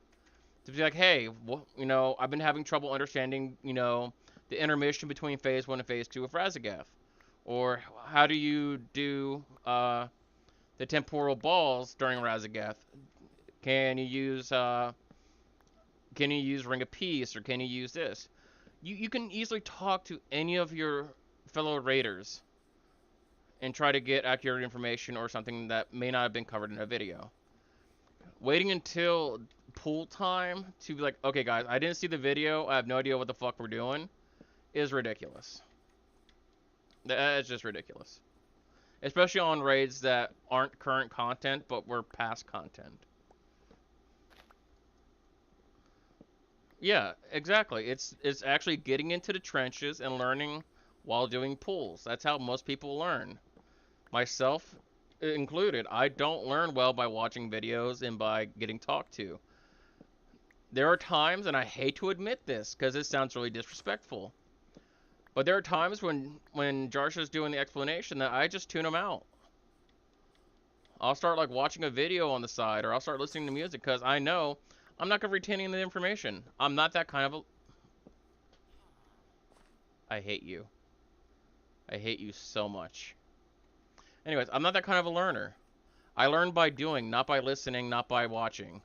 To be like, hey, well, you know, I've been having trouble understanding, you know, the intermission between phase 1 and phase 2 of Razagath. Or how do you do the temporal balls during Razagath? Can you use Ring of Peace, or can you use this? You can easily talk to any of your fellow raiders and try to get accurate information or something that may not have been covered in a video. Waiting until pool time to be like, okay guys, I didn't see the video, I have no idea what the fuck we're doing, is ridiculous. That's just ridiculous. Especially on raids that aren't current content, but were past content. Yeah, exactly. It's actually getting into the trenches and learning while doing pulls. That's how most people learn. Myself included. I don't learn well by watching videos and by getting talked to. There are times, and I hate to admit this because it sounds really disrespectful, but there are times when Jarsha's doing the explanation that I just tune him out. I'll start like watching a video on the side, or I'll start listening to music because I know I'm not going to retain any of the information. I'm not that kind of a... I hate you. I hate you so much. Anyways, I'm not that kind of a learner. I learn by doing, not by listening, not by watching.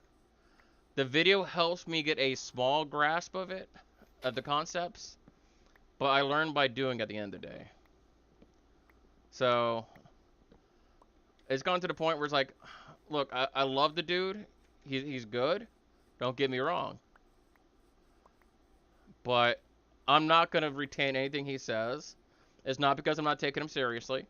The video helps me get a small grasp of it, of the concepts, but I learn by doing at the end of the day. So it's gone to the point where it's like, look, I love the dude. He's good. Don't get me wrong. But I'm not going to retain anything he says. It's not because I'm not taking him seriously.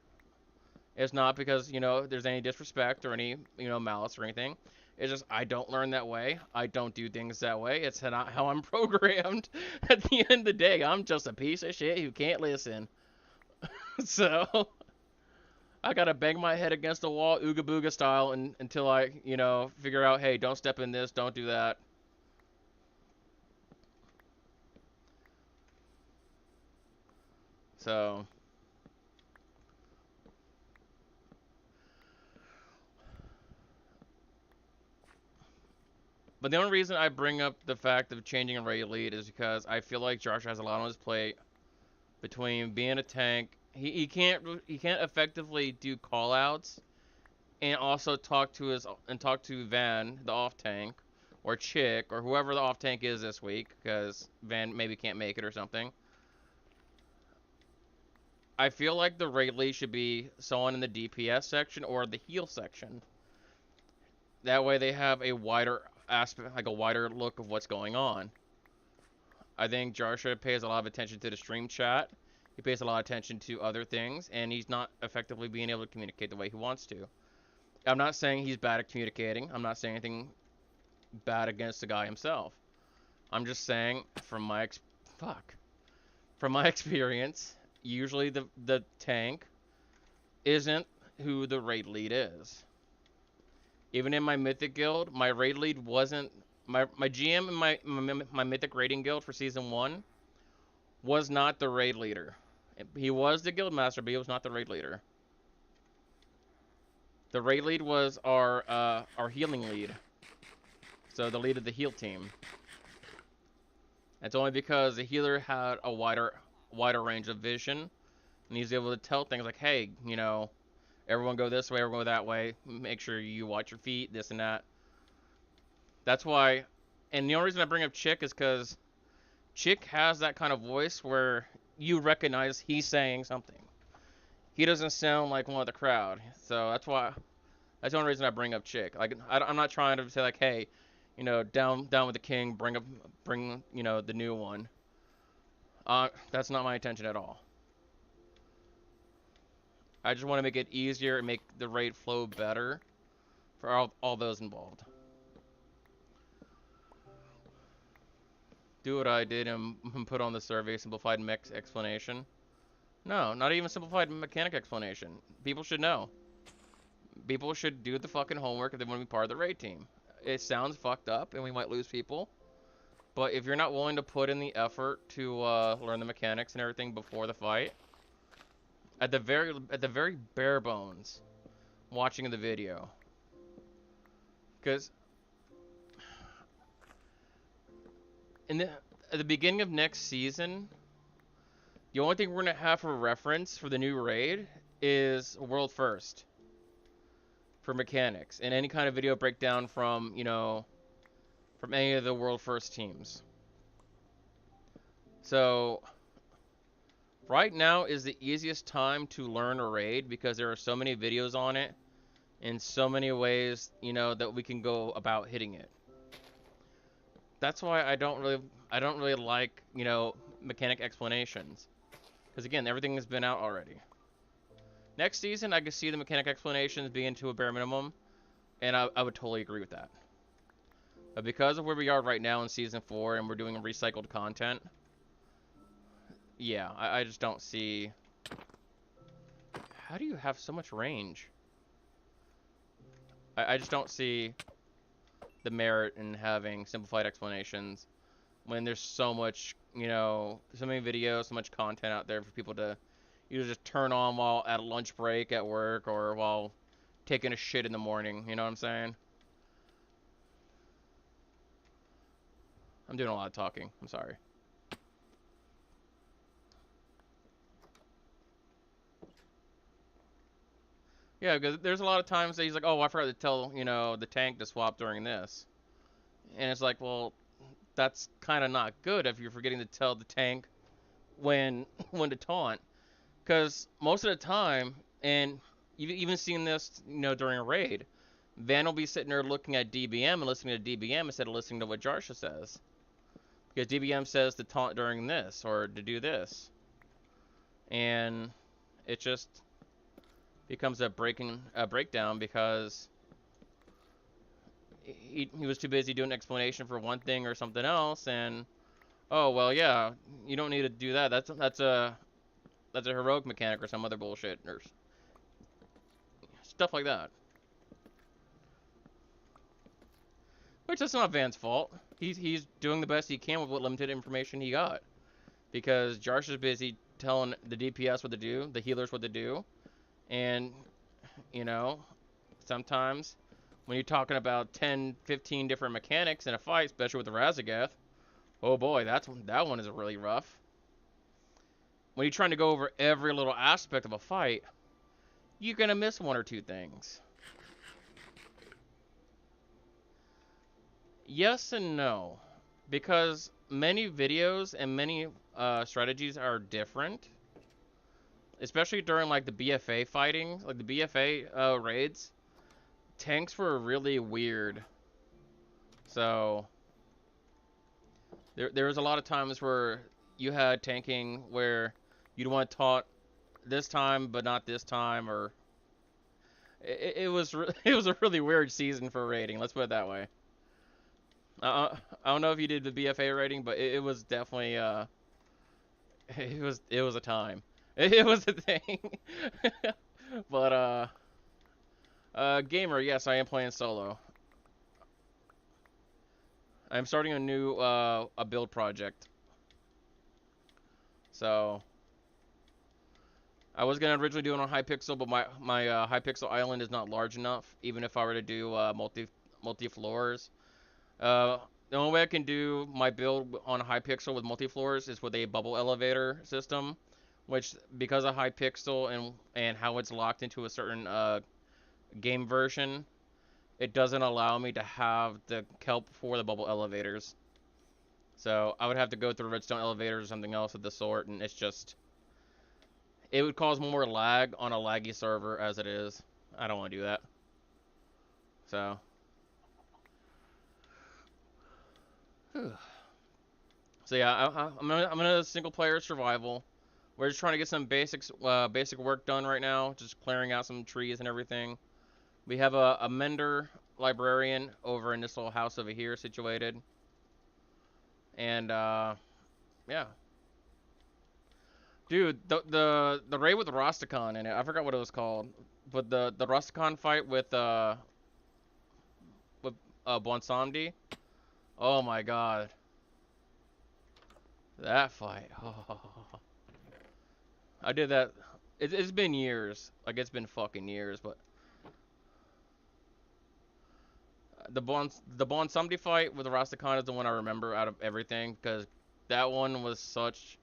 It's not because, there's any disrespect or any, malice or anything. It's just I don't learn that way. I don't do things that way. It's not how I'm programmed. At the end of the day, I'm just a piece of shit who can't listen. So I gotta bang my head against the wall, ooga booga style, until I, figure out, hey, don't step in this, don't do that. So, but the only reason I bring up the fact of changing a raid lead is because I feel like Josh has a lot on his plate between being a tank. He can't effectively do callouts and also talk to Van, the off tank, or Chick, or whoever the off tank is this week, because Van maybe can't make it or something. I feel like the raid lead should be someone in the DPS section or the heal section. That way they have a wider aspect, like a wider look of what's going on. I think Jarsha pays a lot of attention to the stream chat. He pays a lot of attention to other things, and he's not effectively being able to communicate the way he wants to. I'm not saying he's bad at communicating. I'm not saying anything bad against the guy himself. I'm just saying, from my experience, usually the tank isn't who the raid lead is. Even in my Mythic guild, my raid lead wasn't my GM in my Mythic raiding guild for season 1 was not the raid leader. He was the guild master, but he was not the raid leader. The raid lead was our healing lead. So the lead of the heal team. It's only because the healer had a wider range of vision, and he's able to tell things like, hey, everyone go this way, everyone go that way. Make sure you watch your feet, this and that. That's why, and the only reason I bring up Chick is because Chick has that kind of voice where you recognize he's saying something. He doesn't sound like one of the crowd, so that's the only reason I bring up Chick. Like, I'm not trying to say like, hey, down with the king, bring the new one. That's not my intention at all. I just want to make it easier and make the raid flow better for all those involved. Do what I did and put on the survey simplified mech explanation. No, not even simplified mechanic explanation. People should know. People should do the fucking homework if they want to be part of the raid team. It sounds fucked up and we might lose people, but if you're not willing to put in the effort to learn the mechanics and everything before the fight, at the very bare bones, watching the video, because at the beginning of next season, the only thing we're gonna have for reference for the new raid is world first for mechanics and any kind of video breakdown from from any of the world first teams. So right now is the easiest time to learn a raid because there are so many videos on it in so many ways, that we can go about hitting it. That's why I don't really like, mechanic explanations. Because again, everything has been out already. Next season, I could see the mechanic explanations being to a bare minimum, and I would totally agree with that. But because of where we are right now in season 4 and we're doing recycled content, yeah, I just don't see... How do you have so much range? I just don't see the merit in having simplified explanations when there's so much, so many videos, so much content out there for people to either just turn on while at a lunch break at work or while taking a shit in the morning, you know what I'm saying? I'm doing a lot of talking, I'm sorry. Yeah, because there's a lot of times that he's like, oh, I forgot to tell, the tank to swap during this. And it's like, well, that's kind of not good if you're forgetting to tell the tank when when to taunt. Because most of the time, and you've even seen this, during a raid, Van will be sitting there looking at DBM and listening to DBM instead of listening to what Jarsha says. Because DBM says to taunt during this or to do this. And it just becomes a breakdown because he was too busy doing explanation for one thing or something else, and oh well, yeah, you don't need to do that. That's a heroic mechanic or some other bullshit or stuff like that. Which that's not Van's fault. He's doing the best he can with what limited information he got. Because Jarsh is busy telling the DPS what to do, the healers what to do, and you know, sometimes when you're talking about 10, 15 different mechanics in a fight, especially with the Razagath, oh boy, that one is really rough. When you're trying to go over every little aspect of a fight, you're gonna miss one or two things. Yes and no, because many videos and many strategies are different, especially during like the BFA fighting, like the BFA raids. Tanks were really weird, so there was a lot of times where you had tanking where you'd want to taunt this time but not this time, or it was it was a really weird season for raiding. Let's put it that way. I don't know if you did the BFA rating, but it was definitely it was a time. It was a thing. But gamer, yes, I am playing solo. I'm starting a new a build project. So I was gonna originally do it on Hypixel, but my Hypixel island is not large enough. Even if I were to do multi floors, uh, the only way I can do my build on Hypixel with multi floors is with a bubble elevator system, which because of Hypixel and how it's locked into a certain game version, it doesn't allow me to have the kelp for the bubble elevators. So I would have to go through redstone elevators or something else of the sort, and it's just it would cause more lag on a laggy server as it is. I don't want to do that. So, so yeah, I'm in a single player survival. We're just trying to get some basic work done right now, just clearing out some trees and everything. We have a mender librarian over in this little house over here situated, and yeah. Dude, the raid with Rosticon in it, I forgot what it was called, but the Rosticon fight with Bonsamdi, oh my god, that fight. Oh. I did that. It's been years, like it's been fucking years, but the Bonsamdi fight with the Rosticon is the one I remember out of everything because that one was such.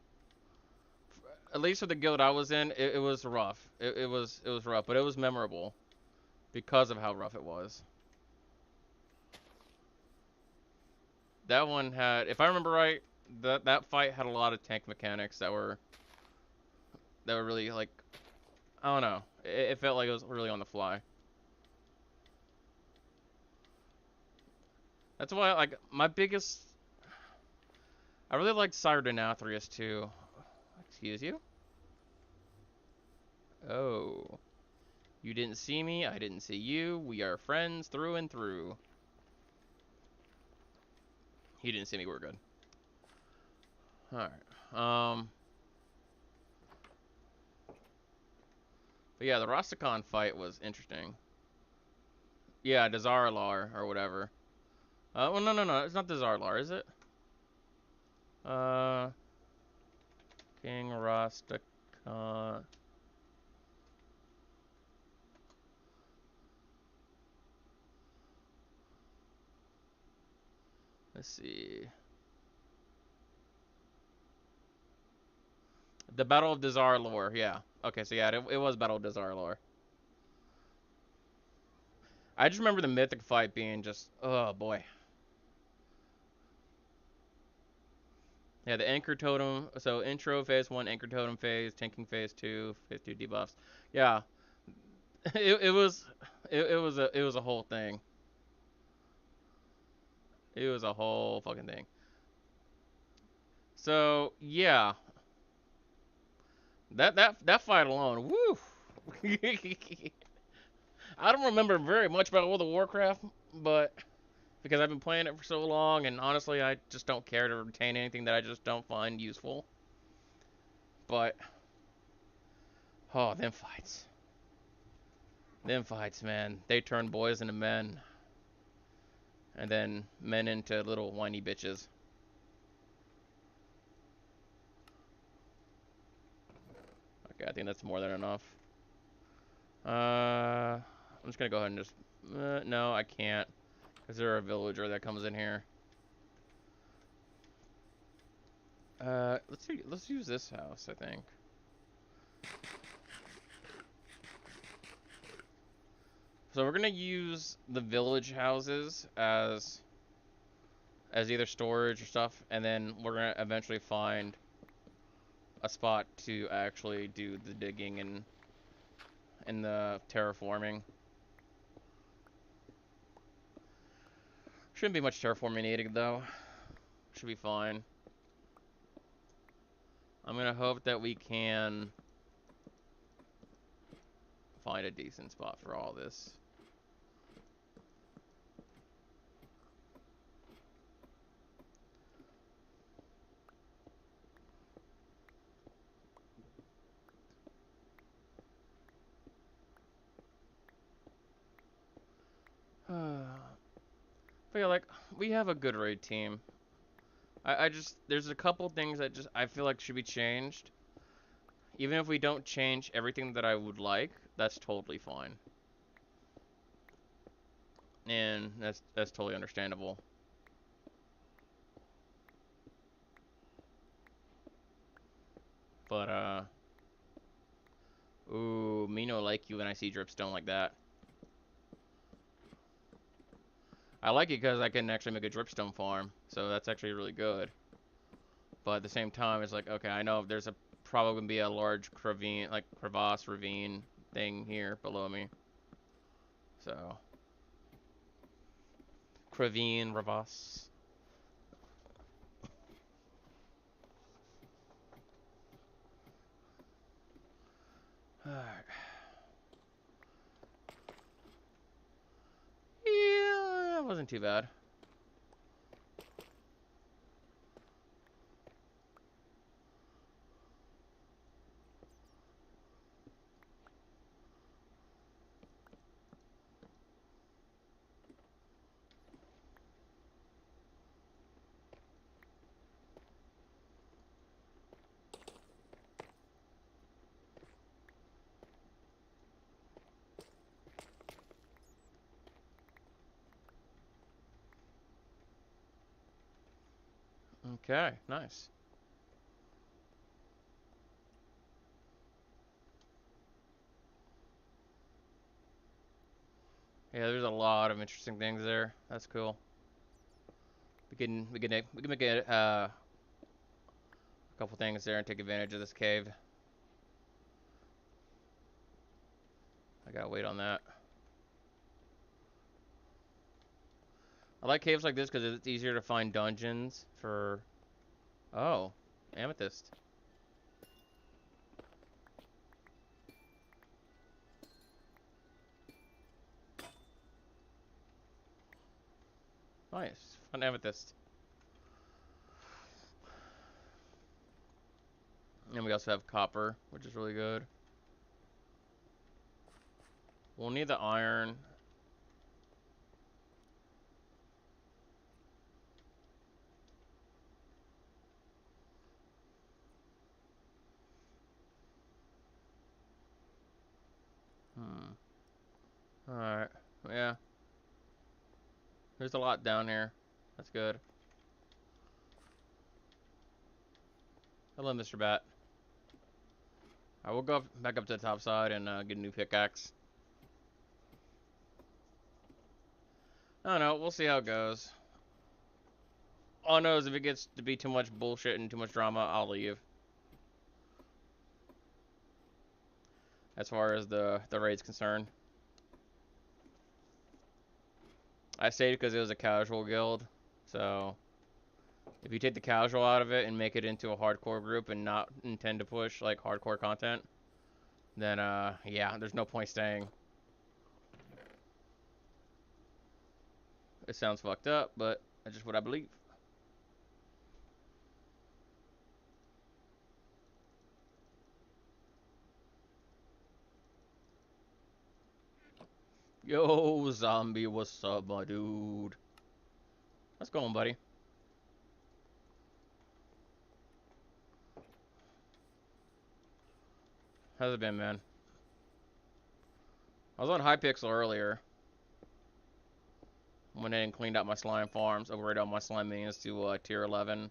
At least for the guild I was in, it was rough. It was rough, but it was memorable because of how rough it was. That one had, if I remember right, that fight had a lot of tank mechanics that were really like, I don't know. It felt like it was really on the fly. That's why like my biggest, I really like Cyberdenathrius too. Excuse you? Oh. You didn't see me, I didn't see you. We are friends through and through. He didn't see me, we're good. Alright. But yeah, the Rosticon fight was interesting. Yeah, Desarlar or whatever. Well, no, it's not Desarlar, is it? Uh, King Rosticon. Let's see. The Battle of Desarlar, yeah. Okay, so yeah, it was Battle of Desarlar. I just remember the mythic fight being just, oh boy. Yeah, the anchor totem. So intro phase 1, anchor totem phase, tanking phase 2, phase 2 debuffs. Yeah, it was it was a whole thing. It was a whole fucking thing. So yeah, that fight alone, woo. I don't remember very much about World of Warcraft, but because I've been playing it for so long, and honestly, I just don't care to retain anything that I just don't find useful. But oh, them fights, man, they turn boys into men, and then men into little whiny bitches. Okay, I think that's more than enough. I'm just gonna go ahead and just. No, I can't, because there's a villager that comes in here. Let's see. Let's use this house, I think. So we're gonna use the village houses as either storage or stuff, and then we're gonna eventually find a spot to actually do the digging and the terraforming. Shouldn't be much terraforming needed though. Should be fine. I'm gonna hope that we can find a decent spot for all this. But yeah, like, we have a good raid team. I just, there's a couple things that just, I feel like should be changed. Even if we don't change everything that I would like, that's totally fine. And that's totally understandable. But, ooh, me no like you when I see dripstone like that. I like it because I can actually make a dripstone farm, so that's actually really good. But at the same time, it's like, okay, I know there's a probably gonna be a large ravine, like crevasse ravine thing here below me. So, crevasse. Alright. Yeah, that wasn't too bad. Okay, nice. Yeah, there's a lot of interesting things there. That's cool. We can make a couple things there and take advantage of this cave. I gotta wait on that. I like caves like this because it's easier to find dungeons for. Oh, amethyst. Nice, fun amethyst. And we also have copper, which is really good. We'll need the iron. Alright, yeah. There's a lot down here. That's good. Hello, Mr. Bat. I will go back up to the top side and get a new pickaxe. I don't know. We'll see how it goes. All I know is if it gets to be too much bullshit and too much drama, I'll leave. As far as the raid's concerned. I stayed because it was a casual guild. So, if you take the casual out of it and make it into a hardcore group and not intend to push, like, hardcore content, then, yeah, there's no point staying. It sounds fucked up, but that's just what I believe. Yo, zombie, what's up, my dude? How's it going, buddy? How's it been, man? I was on Hypixel earlier. Went in and cleaned out my slime farms, upgraded all my slime minions to tier 11.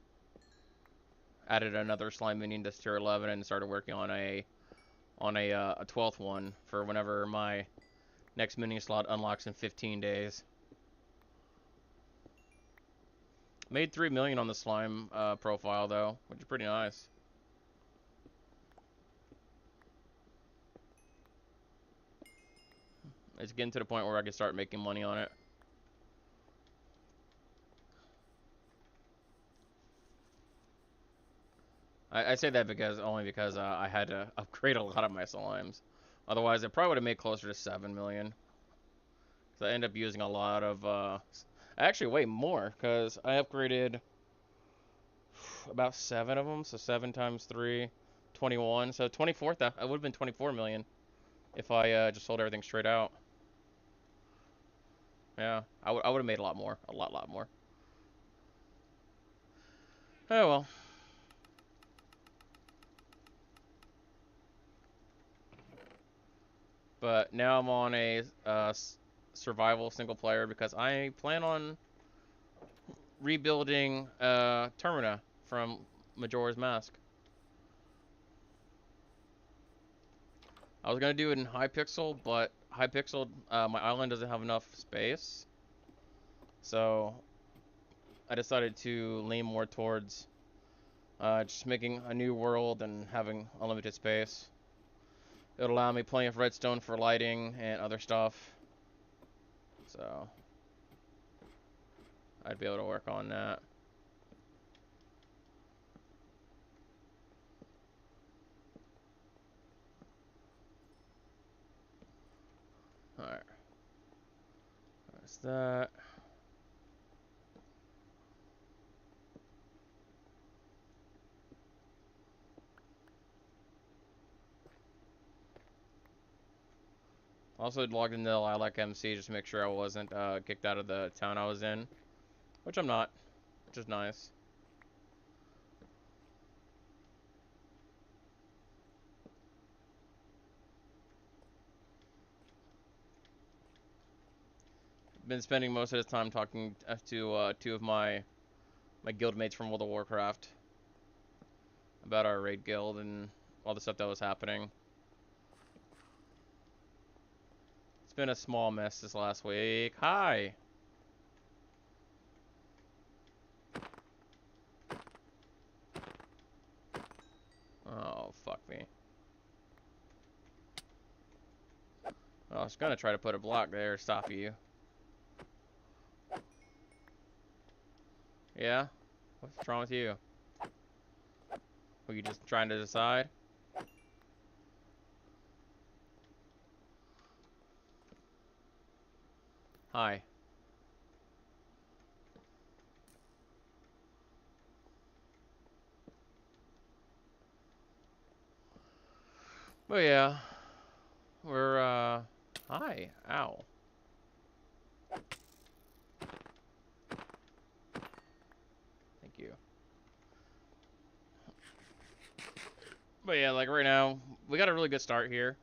Added another slime minion to tier 11 and started working on a 12th one for whenever my next minion slot unlocks in 15 days. Made 3 million on the slime profile though, which is pretty nice. It's getting to the point where I can start making money on it. I say that only because I had to upgrade a lot of my slimes. Otherwise, it probably would have made closer to 7 million. So I end up using a lot of, actually way more, because I upgraded about 7 of them, so 7 times 3, 21. So 24, it would have been 24 million if I just sold everything straight out. Yeah, I would have made a lot more, a lot more. Oh well. But now I'm on a survival single player because I plan on rebuilding Termina from Majora's Mask. I was gonna do it in Hypixel, but Hypixel, my island doesn't have enough space, so I decided to lean more towards just making a new world and having unlimited space. It'll allow me plenty of redstone for lighting and other stuff, so I'd be able to work on that. Alright. That's that. Also logged into the Lilac MC just to make sure I wasn't kicked out of the town I was in. Which I'm not. Which is nice. Been spending most of the time talking to 2 of my guildmates from World of Warcraft about our raid guild and all the stuff that was happening. It's been a small mess this last week. Hi! Oh, fuck me. I was gonna try to put a block there to stop you. Yeah? What's wrong with you? Were you just trying to decide? Hi. But yeah. We're, hi. Ow. Thank you. But yeah, like right now, we got a really good start here.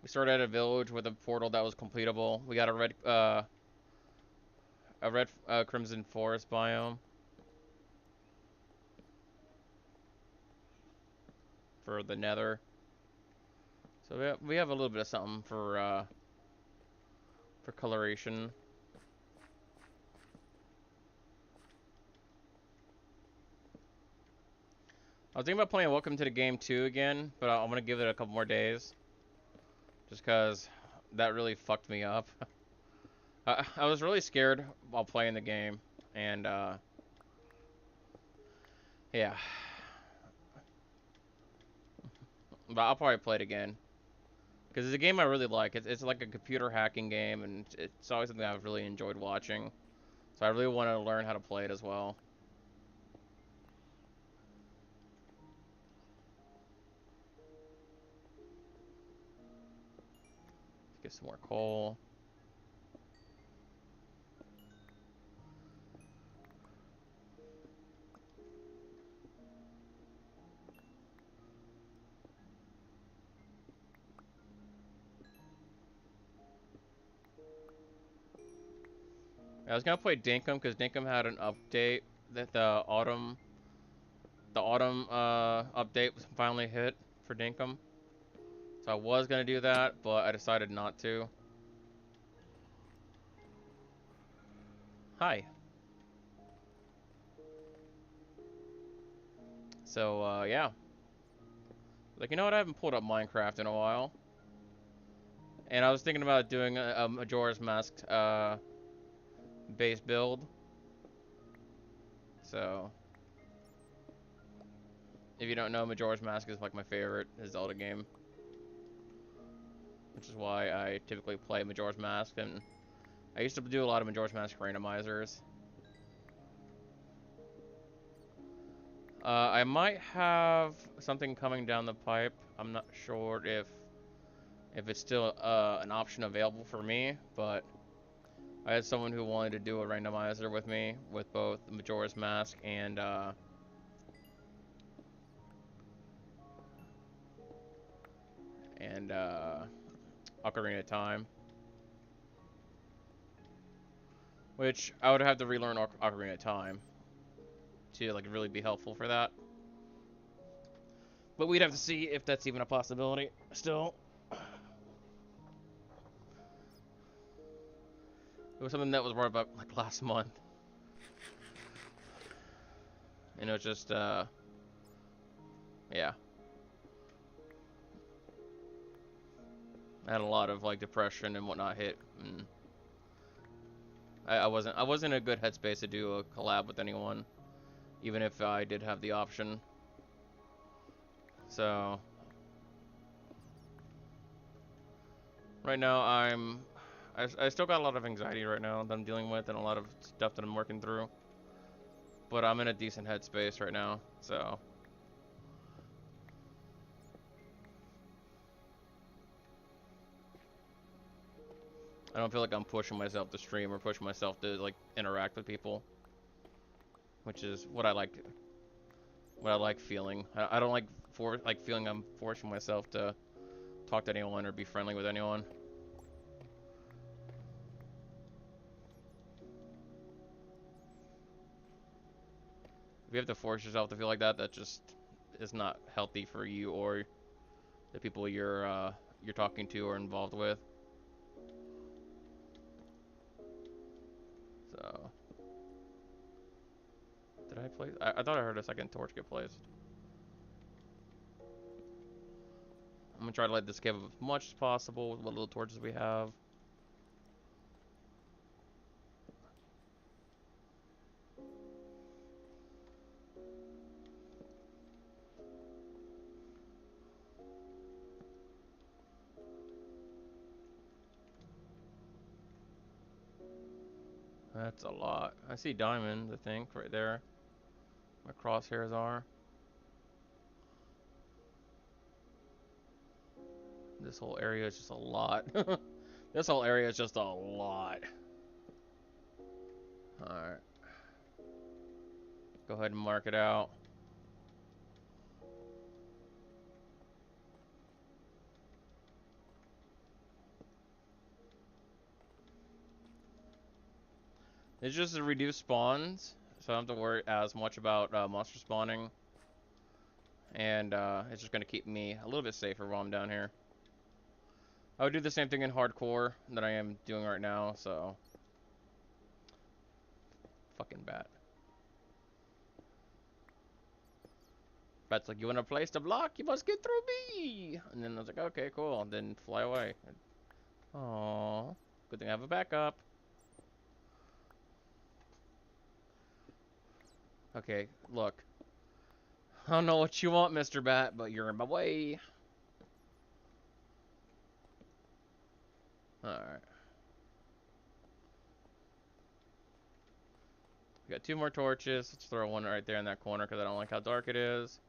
We started at a village with a portal that was completable. We got a red crimson forest biome for the nether. So we have a little bit of something for coloration. I was thinking about playing Welcome to the Game 2 again, but I'm gonna give it a couple more days. Just cause that really fucked me up. I was really scared while playing the game, and yeah. But I'll probably play it again. Because it's a game I really like. It's like a computer hacking game, and it's always something I've really enjoyed watching. So I really want to learn how to play it as well. Get some more coal. I was gonna play Dinkum because Dinkum had an update that the autumn update finally hit for Dinkum. So I was gonna do that, but I decided not to. Hi. So yeah, like you know what? I haven't pulled up Minecraft in a while, and I was thinking about doing a Majora's Mask base build. So if you don't know, Majora's Mask is like my favorite Zelda game, which is why I typically play Majora's Mask, and I used to do a lot of Majora's Mask randomizers. I might have something coming down the pipe. I'm not sure if it's still an option available for me, but I had someone who wanted to do a randomizer with me with both Majora's Mask and Ocarina of Time, which I would have to relearn Ocarina of Time to like really be helpful for that. But we'd have to see if that's even a possibility. Still, it was something that was brought up like last month, and it was just yeah. I had a lot of like depression and whatnot hit, and I wasn't in a good headspace to do a collab with anyone, even if I did have the option. So right now I still got a lot of anxiety right now that I'm dealing with and a lot of stuff that I'm working through. But I'm in a decent headspace right now, so I don't feel like I'm pushing myself to stream or pushing myself to like interact with people, which is what I like feeling. I don't like feeling I'm forcing myself to talk to anyone or be friendly with anyone. If you have to force yourself to feel like that, that just is not healthy for you or the people you're talking to or involved with. So, did I place? I thought I heard a second torch get placed. I'm gonna try to light this cave up as much as possible with what little torches we have. That's a lot. I see diamonds, I think, right there. My crosshairs are. This whole area is just a lot. This whole area is just a lot. Alright. Go ahead and mark it out. It's just to reduce spawns, so I don't have to worry as much about monster spawning. And it's just going to keep me a little bit safer while I'm down here. I would do the same thing in hardcore that I am doing right now, so... Fucking bat. Bat's like, you want to place the block? You must get through me. And then I was like, okay, cool. And then fly away. Oh, good thing I have a backup. Okay, look. I don't know what you want, Mr. Bat, but you're in my way. Alright. We got 2 more torches. Let's throw one right there in that corner because I don't like how dark it is.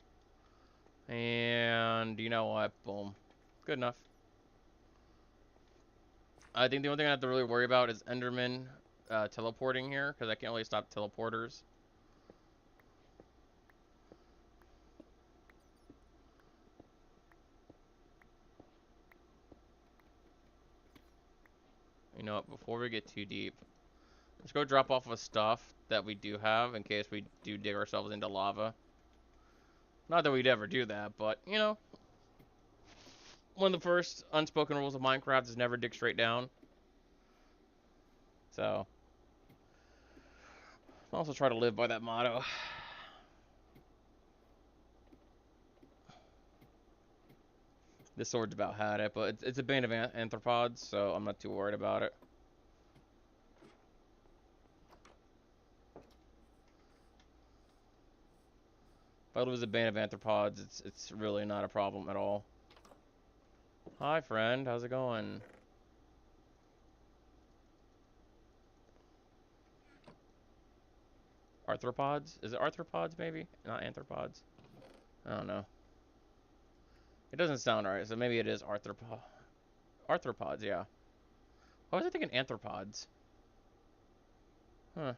And you know what? Boom. Good enough. I think the only thing I have to really worry about is Enderman teleporting here because I can't really stop teleporters. You know what? Before we get too deep, let's go drop off of stuff that we do have in case we do dig ourselves into lava. Not that we'd ever do that, but, you know, one of the first unspoken rules of Minecraft is never dig straight down. So, I'll also try to live by that motto. This sword's about had it, but it's a bane of arthropods, so I'm not too worried about it. If I lose a bane of arthropods, it's really not a problem at all. Hi, friend. How's it going? Arthropods? Is it arthropods, maybe? Not arthropods. I don't know. It doesn't sound right, so maybe it is arthropods, yeah. Why was I thinking arthropods? Huh.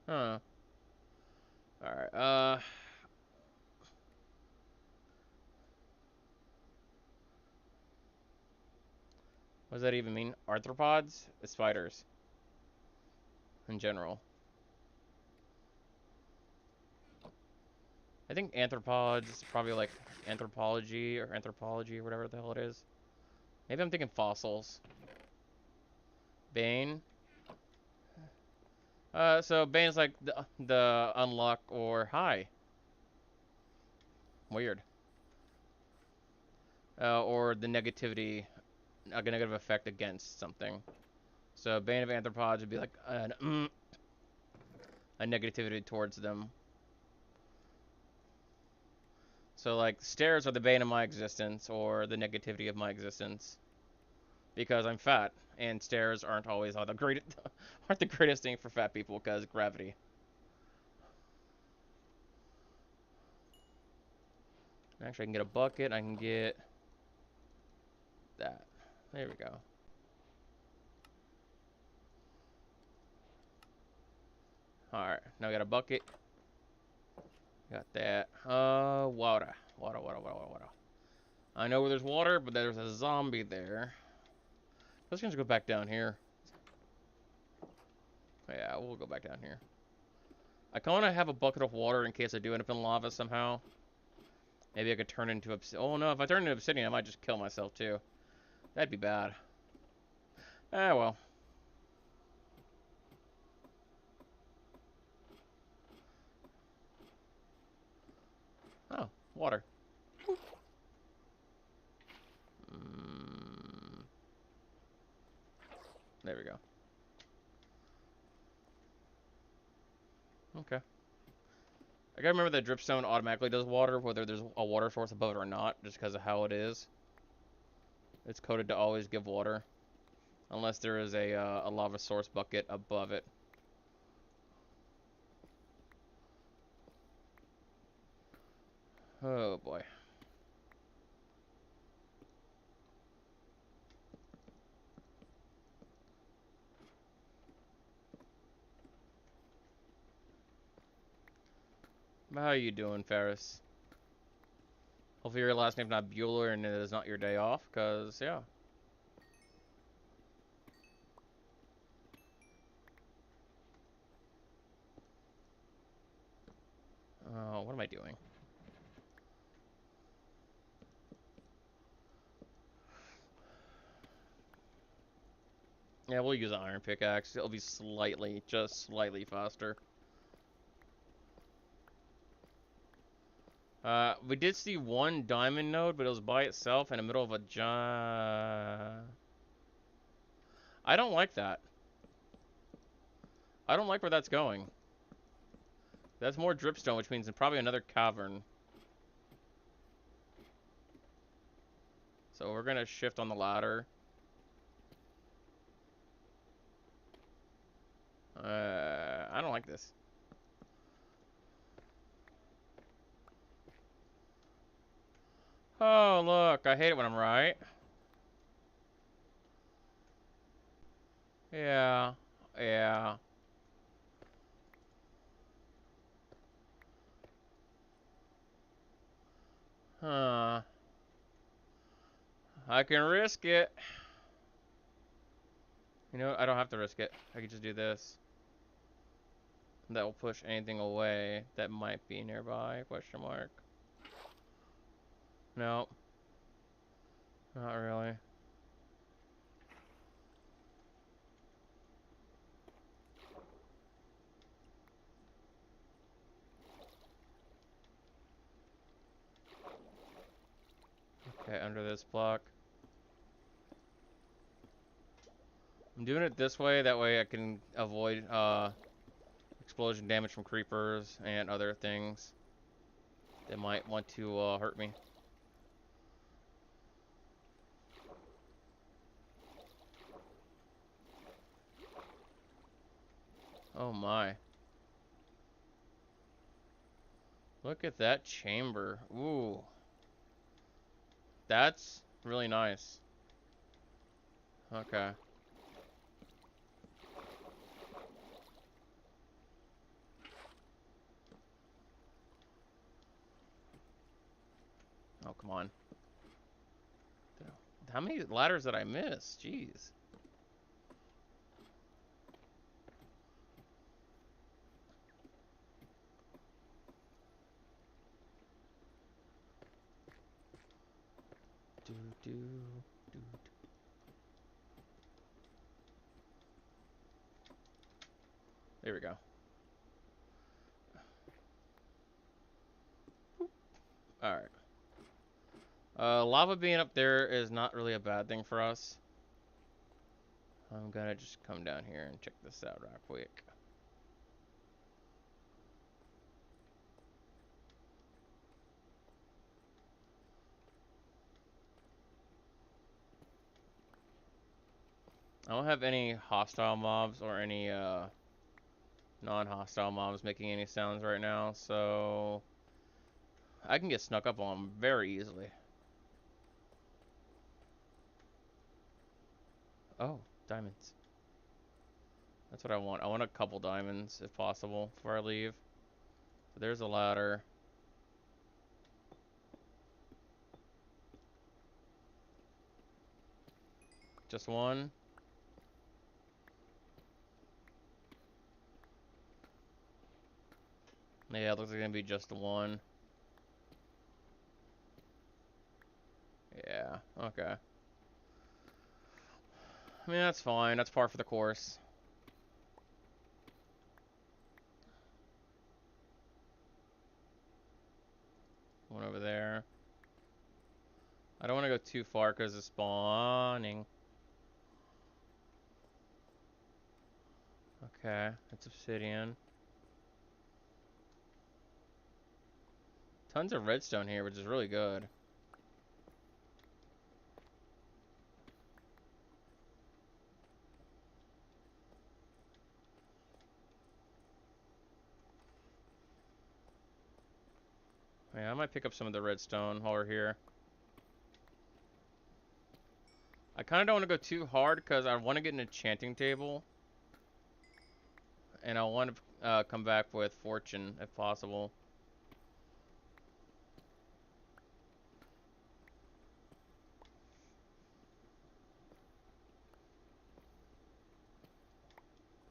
Huh. Alright, what does that even mean? Arthropods? It's spiders. In general. I think arthropods is probably like anthropology or whatever the hell it is. Maybe I'm thinking fossils. Bane. So Bane's like the unluck or hi. Weird. Or the negativity, like a negative effect against something. So Bane of Arthropods would be like a negativity towards them. So like stairs are the bane of my existence or the negativity of my existence. Because I'm fat and stairs aren't always the greatest thing for fat people because gravity. Actually, I can get a bucket. I can get that. There we go. Alright, now we got a bucket. Got that. Water. Water. I know where there's water, but there's a zombie there. Let's just go back down here. Yeah, we'll go back down here. I kind of have a bucket of water in case I do end up in lava somehow. Maybe I could turn into obsidian. Oh no, if I turn into obsidian, I might just kill myself too. That'd be bad. Ah, well. Oh, water. There we go. Okay. I gotta remember that dripstone automatically does water, whether there's a water source above it or not, just because of how it is. It's coded to always give water. Unless there is a lava source bucket above it. Oh boy. How you doing, Ferris? Hopefully your last name's not Bueller and it is not your day off, because, yeah. Oh, what am I doing? Yeah, we'll use an iron pickaxe. It'll be just slightly faster. We did see one diamond node, but it was by itself in the middle of a I don't like that. I don't like where that's going. That's more dripstone, which means probably another cavern. So we're gonna shift on the ladder. I don't like this. Oh, look, I hate it when I'm right. Yeah, yeah. Huh. I can risk it. You know what? I don't have to risk it. I can just do this. That will push anything away that might be nearby, question mark. No, not really. Okay, under this block. I'm doing it this way, that way I can avoid explosion damage from creepers and other things that might want to hurt me. Oh my. Look at that chamber. Ooh. That's really nice. Okay. Oh, come on. How many ladders did I miss? Jeez. Do, do, do. There we go. Alright. Lava being up there is not really a bad thing for us. I'm gonna just come down here and check this out real quick. I don't have any hostile mobs or any non-hostile mobs making any sounds right now, so I can get snuck up on them very easily. Oh, diamonds. That's what I want. I want a couple diamonds, if possible, before I leave. So there's a ladder. Just one. Yeah, it looks like it's gonna be just one. Yeah, okay. I mean, that's fine. That's par for the course. One over there. I don't want to go too far because it's spawning. Okay, it's obsidian. Tons of redstone here, which is really good. Yeah, I might pick up some of the redstone while we're here. I kind of don't want to go too hard because I want to get an enchanting table. And I want to come back with fortune if possible.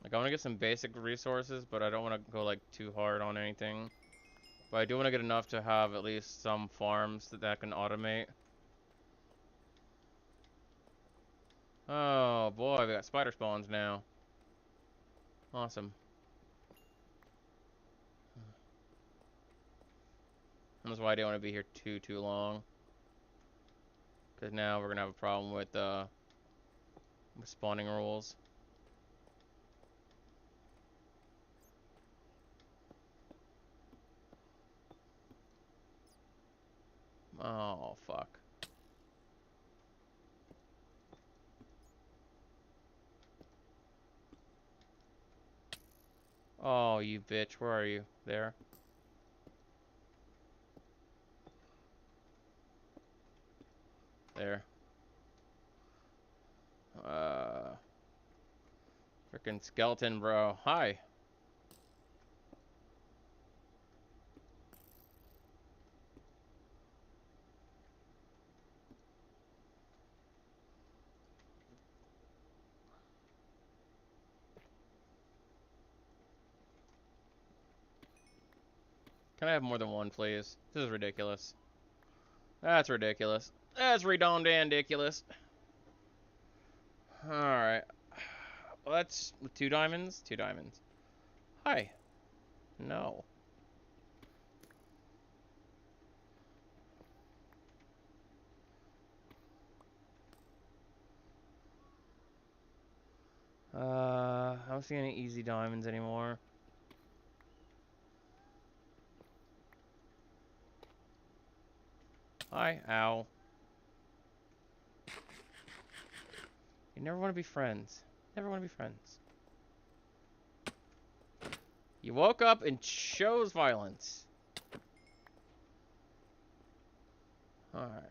Like, I want to get some basic resources, but I don't want to go, like, too hard on anything. But I do want to get enough to have at least some farms that I can automate. Oh, boy, we got spider spawns now. Awesome. That's why I didn't want to be here too long. Because now we're going to have a problem with spawning rules. Oh, fuck. Oh, you bitch. Where are you? There? There. Freaking skeleton, bro. Hi. Can I have more than one, please? This is ridiculous. That's ridiculous. That's redondant ridiculous. Alright. Well, that's 2 diamonds. 2 diamonds. Hi. No. I don't see any easy diamonds anymore. Hi. Ow. You never want to be friends. Never want to be friends. You woke up and chose violence. Alright.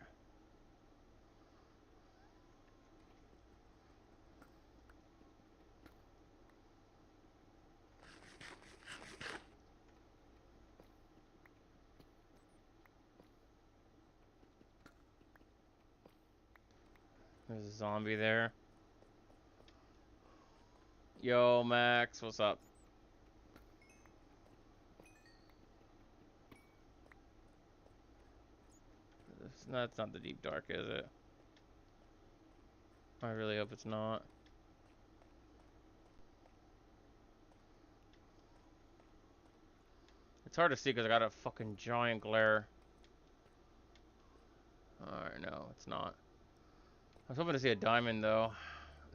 There's a zombie there. Yo, Max, what's up? That's not the deep dark, is it? I really hope it's not. It's hard to see because I got a fucking giant glare. Alright, no, it's not. I was hoping to see a diamond, though.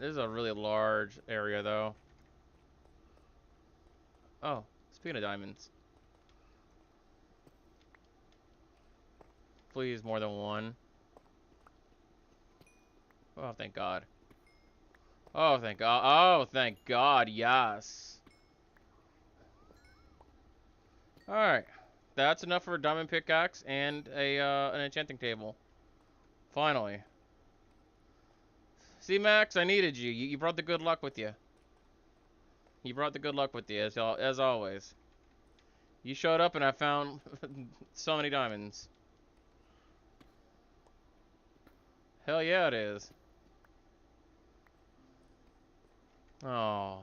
This is a really large area, though. Oh, speaking of diamonds. Please, more than one. Oh, thank God. Oh, thank God. Oh, thank God, yes. Alright. That's enough for a diamond pickaxe and an enchanting table. Finally. See, Max, I needed you. You brought the good luck with you. You brought the good luck with you, as always. You showed up and I found so many diamonds. Hell yeah, it is. Oh.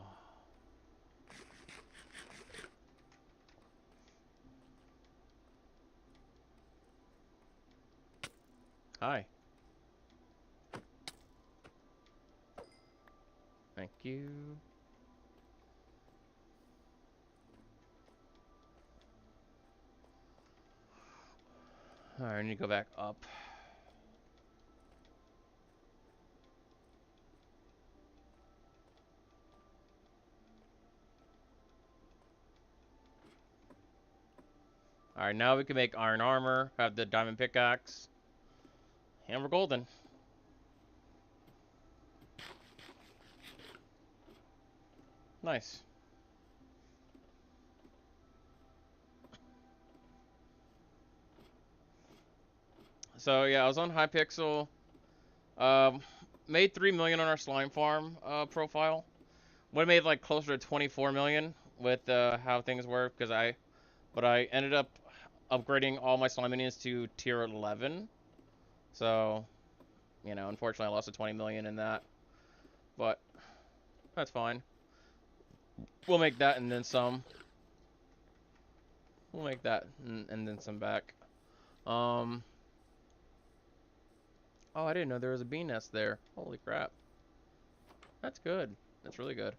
Hi. Thank you. Alright, I need to go back up. Alright, now we can make iron armor, have the diamond pickaxe, and we're golden. Nice. So yeah, I was on Hypixel. Made 3 million on our slime farm profile. Would have made like closer to 24 million with how things work but I ended up upgrading all my slime minions to tier 11. So, you know, unfortunately I lost a 20 million in that, but that's fine. We'll make that and then some. We'll make that and then some back. Oh, I didn't know there was a bee nest there. Holy crap. That's good. That's really good.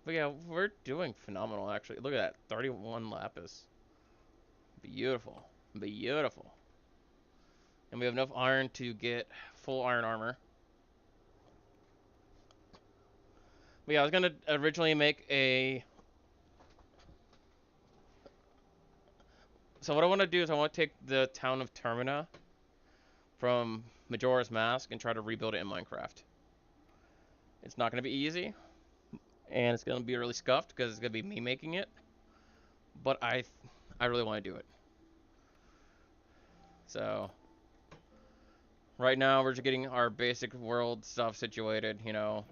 But yeah, we're doing phenomenal, actually. Look at that. 31 lapis. Beautiful. Beautiful. And we have enough iron to get full iron armor. But yeah, I was gonna originally make a... So what I want to do is I want to take the town of Termina from Majora's Mask and try to rebuild it in Minecraft. It's not gonna be easy, and it's gonna be really scuffed because it's gonna be me making it. But I really want to do it. So right now we're just getting our basic world stuff situated, you know,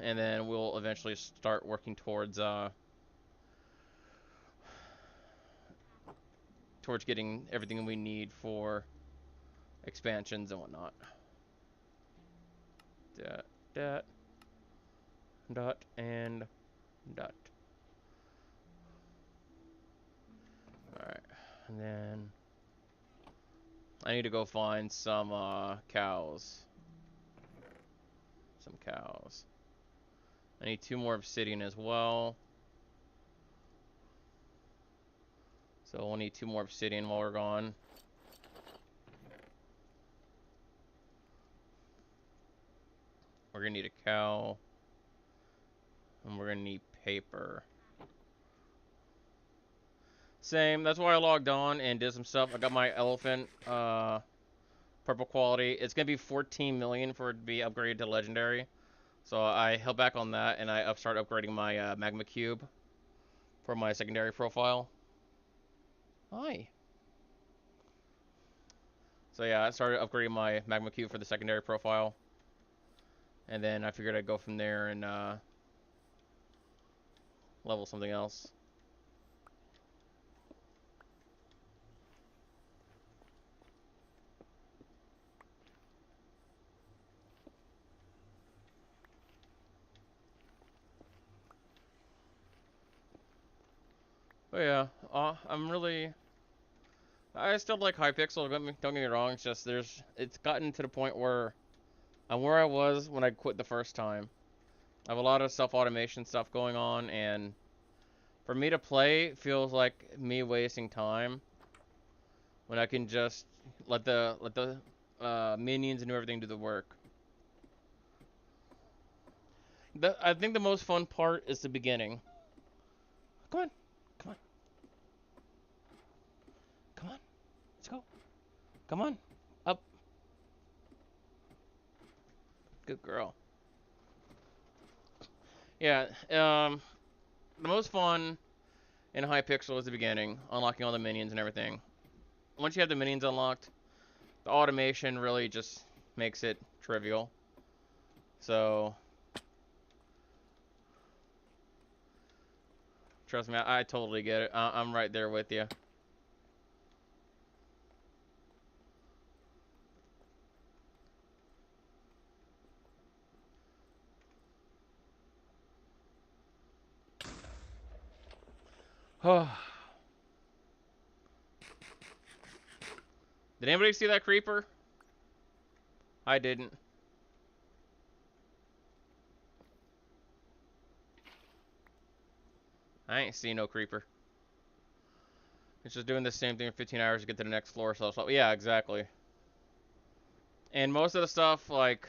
and then we'll eventually start working towards getting everything we need for expansions and whatnot. Dot, dot, and dot. Alright, and then I need to go find some cows. Some cows. I need 2 more obsidian as well. So we'll need 2 more obsidian while we're gone. We're gonna need a cow. And we're gonna need paper. Same, that's why I logged on and did some stuff. I got my elephant, purple quality. It's gonna be 14 million for it to be upgraded to legendary. So I held back on that and I started upgrading my magma cube for my secondary profile. Hi. So yeah, I started upgrading my magma cube for the secondary profile. And then I figured I'd go from there and level something else. But yeah, I still like Hypixel. Don't get me wrong. It's just it's gotten to the point where I'm where I was when I quit the first time. I have a lot of self-automation stuff going on, and for me to play feels like me wasting time when I can just let the minions and everything do the work. I think the most fun part is the beginning. Come on, come on, come on. Let's go. Come on, up. Good girl. Yeah. The most fun in Hypixel is the beginning, unlocking all the minions and everything. Once you have the minions unlocked, the automation really just makes it trivial. So, trust me, I totally get it. I'm right there with you. Did anybody see that creeper? I didn't. I ain't seen no creeper. It's just doing the same thing for 15 hours to get to the next floor. So, yeah, exactly. And most of the stuff, like...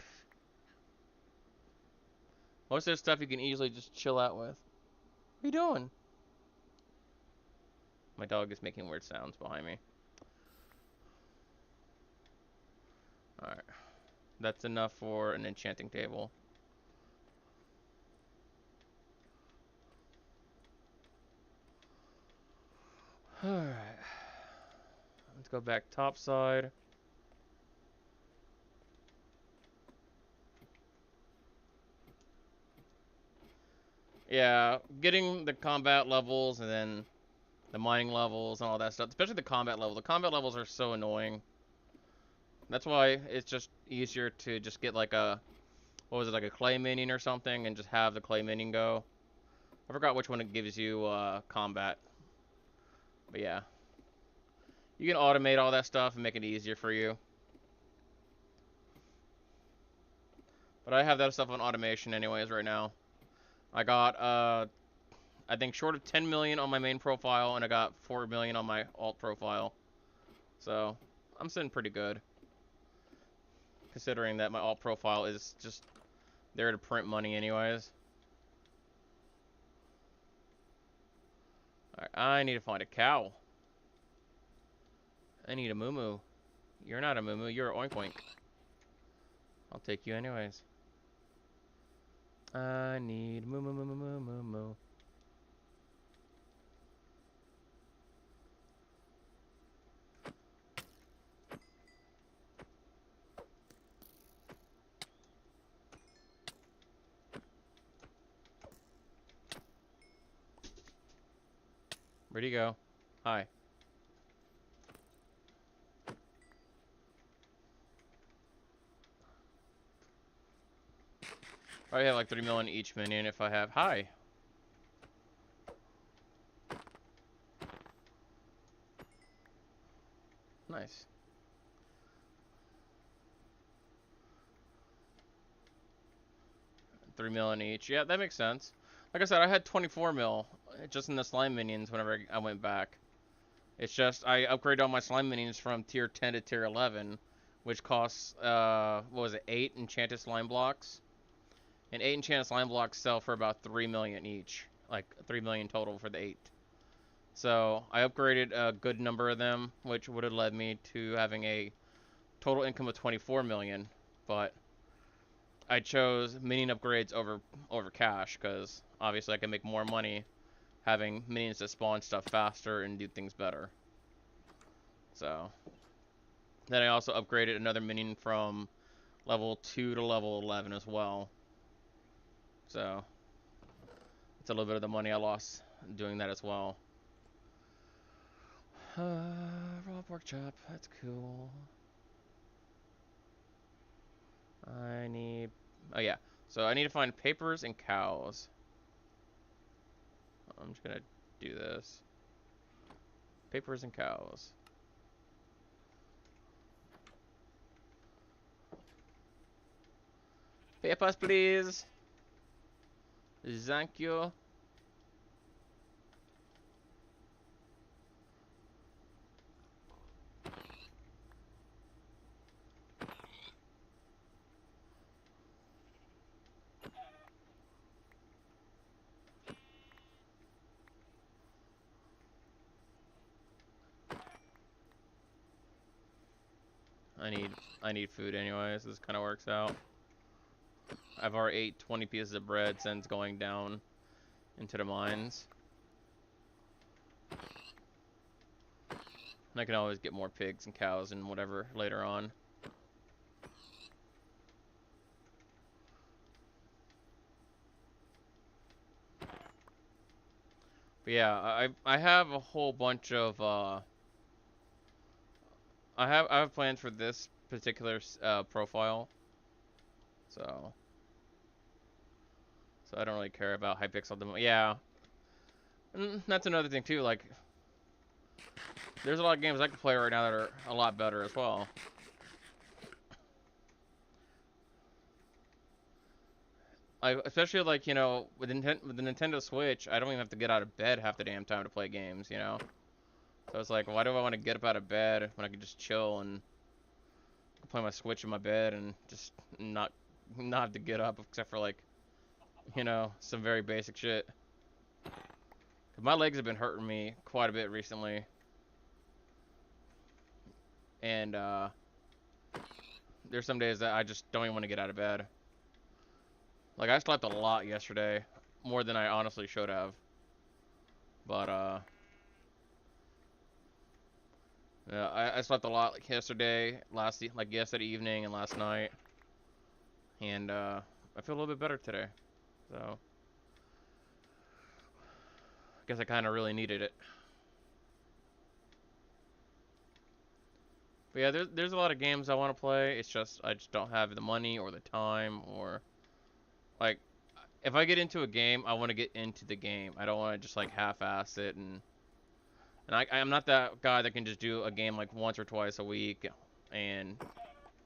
Most of the stuff you can easily just chill out with. What are you doing? My dog is making weird sounds behind me. Alright. That's enough for an enchanting table. Alright. Let's go back topside. Yeah, getting the combat levels and then the mining levels and all that stuff, especially the combat level. The combat levels are so annoying. That's why it's just easier to just get like a, what was it, like a clay minion or something, and just have the clay minion go. I forgot which one it gives you combat. But yeah. You can automate all that stuff and make it easier for you. But I have that stuff on automation anyways right now. I got I think short of 10 million on my main profile, and I got 4 million on my alt profile. So I'm sitting pretty good, considering that my alt profile is just there to print money anyways. Alright, I need to find a cow. I need a moo. You're not a moo. You're a oink oink. I'll take you anyways. I need moo. Where'd he go? Hi. I have like 3 million each minion if I have. Hi. Nice. $3 million each. Yeah, that makes sense. Like I said, I had 24 mil just in the slime minions whenever I went back. It's just I upgraded all my slime minions from tier 10 to tier 11, which costs what was it, 8 enchanted slime blocks, and 8 enchanted slime blocks sell for about 3 million each, like 3 million total for the 8. So I upgraded a good number of them, which would have led me to having a total income of 24 million, but I chose minion upgrades over cash because obviously I can make more money having minions that spawn stuff faster and do things better. So then I also upgraded another minion from level 2 to level 11 as well. So it's a little bit of the money I lost doing that as well. Raw pork chop, that's cool. I need... Oh yeah, so I need to find papers and cows. I'm just gonna do this. Papers and cows. Papers, please. Thank you. I need food anyways. This kind of works out. I've already ate 20 pieces of bread since going down into the mines. And I can always get more pigs and cows and whatever later on. But yeah, I have a whole bunch of I have plans for this particular profile. So I don't really care about Hypixel at the moment. Yeah. And that's another thing too, like there's a lot of games I can play right now that are a lot better as well. Especially like, you know, with the Nintendo Switch, I don't even have to get out of bed half the damn time to play games, you know? So it's like, why do I want to get up out of bed when I can just chill and play my Switch in my bed and just not have to get up except for like, you know, some very basic shit. 'Cause my legs have been hurting me quite a bit recently. And there's some days that I just don't even want to get out of bed. Like, I slept a lot yesterday, more than I honestly should have. But, yeah, I slept a lot like yesterday, yesterday evening and last night. And, I feel a little bit better today. So, I guess I kind of really needed it. But yeah, there's a lot of games I want to play. It's just, I just don't have the money or the time or, like, if I get into a game, I want to get into the game. I don't want to just like half-ass it and I'm not that guy that can just do a game like once or twice a week and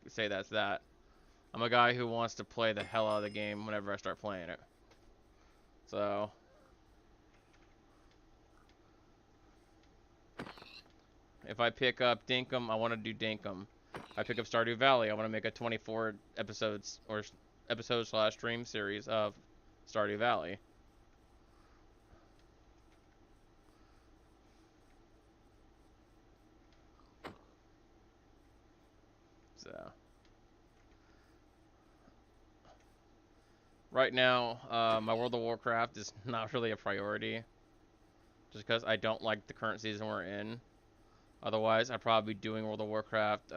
say that's that. I'm a guy who wants to play the hell out of the game whenever I start playing it. So If I pick up Dinkum, I want to do Dinkum. If I pick up Stardew Valley, I want to make a 24 episodes or episode slash stream series of Stardew Valley. So right now, my World of Warcraft is not really a priority, just because I don't like the current season we're in. Otherwise, I'd probably be doing World of Warcraft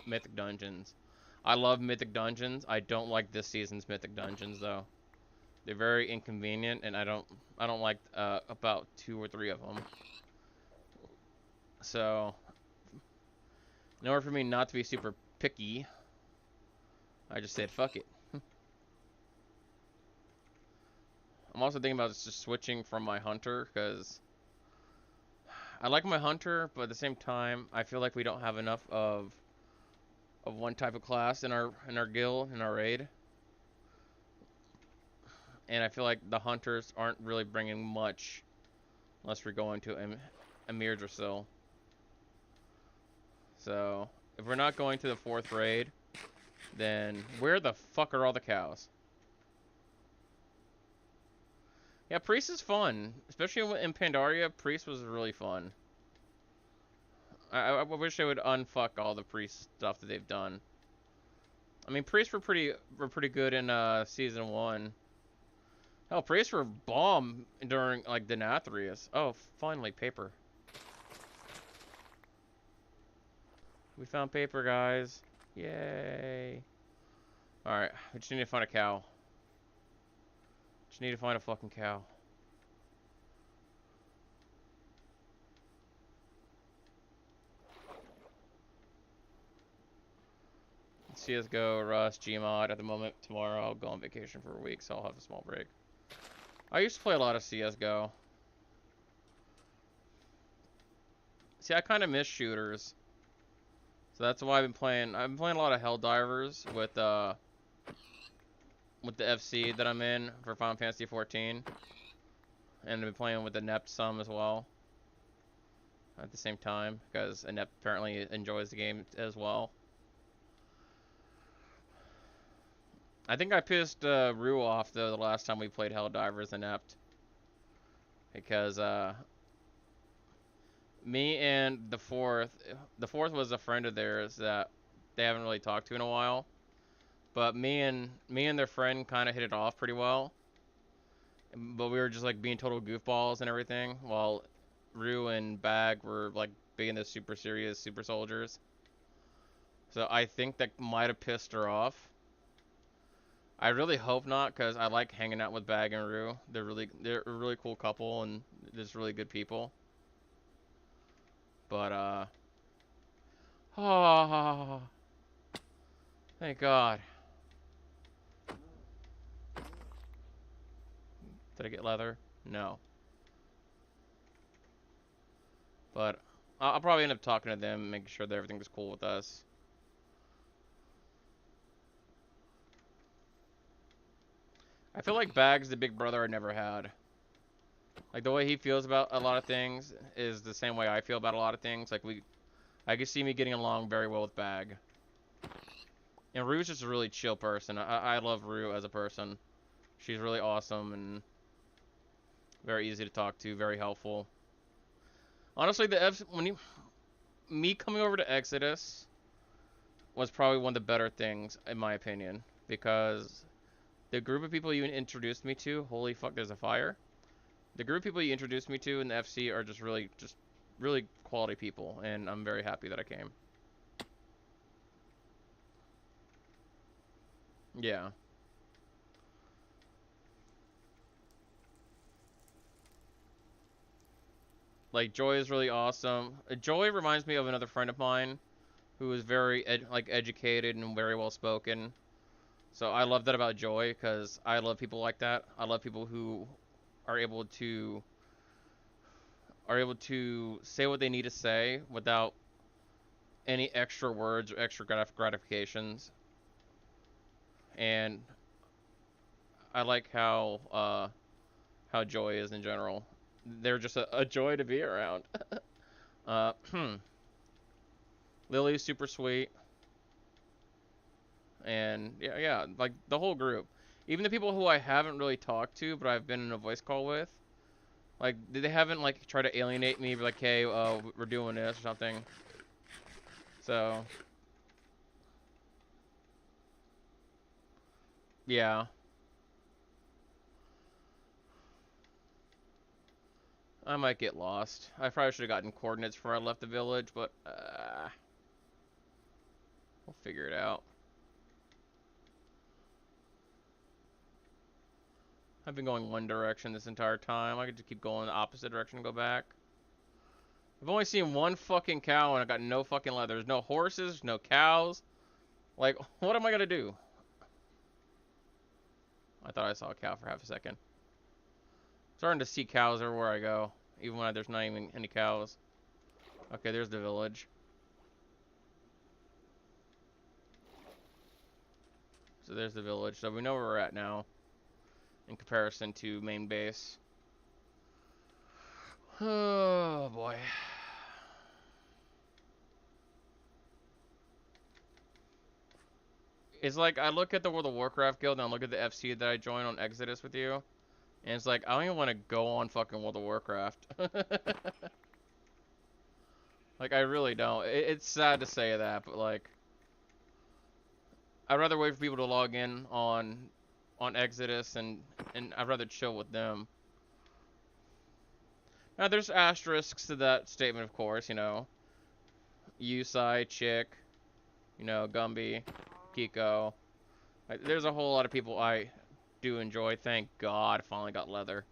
Mythic Dungeons. I love Mythic Dungeons. I don't like this season's Mythic Dungeons though. They're very inconvenient, and I don't like about 2 or 3 of them. So, in order for me not to be super picky, I just said fuck it. I'm also thinking about just switching from my hunter because I like my hunter, but at the same time, I feel like we don't have enough of one type of class in our guild, in our raid. And I feel like the hunters aren't really bringing much unless we're going to Emir Drasil. So, if we're not going to the 4th raid, then where the fuck are all the cows? Yeah, Priest is fun. Especially in Pandaria, Priest was really fun. I wish they would unfuck all the Priest stuff that they've done. I mean, Priests were pretty good in season 1. Hell, Priests were bomb during like Denathrius. Oh, finally paper. We found paper, guys. Yay. Alright, we just need to find a cow. Just need to find a fucking cow. CSGO, Rust, Gmod at the moment. Tomorrow I'll go on vacation for a week, so I'll have a small break. I used to play a lot of CSGO. See, I kind of miss shooters. So that's why I've been playing a lot of Helldivers with the FC that I'm in for Final Fantasy 14. And I've been playing with Inept some as well. At the same time, because Inept apparently enjoys the game as well. I think I pissed Rue off though the last time we played Helldivers Inept. Because me and the fourth was a friend of theirs that they haven't really talked to in a while. But me and their friend kind of hit it off pretty well. But we were just like being total goofballs and everything, while Rue and Bag were like being the super serious super soldiers. So I think that might have pissed her off. I really hope not, because I like hanging out with Bag and Rue. They're a really cool couple and just really good people. But oh, thank God. Did I get leather? No. But I'll probably end up talking to them, making sure that everything's cool with us. I feel like Bag's the big brother I never had. Like, the way he feels about a lot of things is the same way I feel about a lot of things. Like, I can see me getting along very well with Bag. And Rue's just a really chill person. I love Rue as a person. She's really awesome and very easy to talk to, very helpful. Honestly, me coming over to Exodus was probably one of the better things, in my opinion. Because the group of people you introduced me to, holy fuck, there's a fire. The group of people you introduced me to in the FC are just really quality people, and I'm very happy that I came. Yeah. Like, Joy is really awesome. Joy reminds me of another friend of mine who is very educated and very well spoken. So I love that about Joy, because I love people like that. I love people who are able to say what they need to say without any extra words or extra gratifications. And I like how Joy is in general. They're just a joy to be around. Lily's super sweet. And yeah, like the whole group. Even the people who I haven't really talked to, but I've been in a voice call with, like they haven't like tried to alienate me, be like, hey, we're doing this or something. So yeah, I might get lost. I probably should have gotten coordinates before I left the village, but we'll figure it out. I've been going one direction this entire time. I could just keep going the opposite direction and go back. I've only seen one fucking cow and I got no fucking leather. There's no horses, no cows. Like, what am I gonna do? I thought I saw a cow for half a second. Starting to see cows everywhere I go, even when there's not even any cows. Okay, there's the village. So there's the village. So we know where we're at now in comparison to main base. Oh boy. It's like I look at the World of Warcraft guild and I look at the FC that I joined on Exodus with you, and it's like I don't even want to go on fucking World of Warcraft. Like I really don't. It's sad to say that, but like I'd rather wait for people to log in on Exodus and I'd rather chill with them. Now there's asterisks to that statement, of course. You know, Yusai, Chick, you know, Gumby, Kiko. Like, there's a whole lot of people I do enjoy. Thank God, I finally got leather.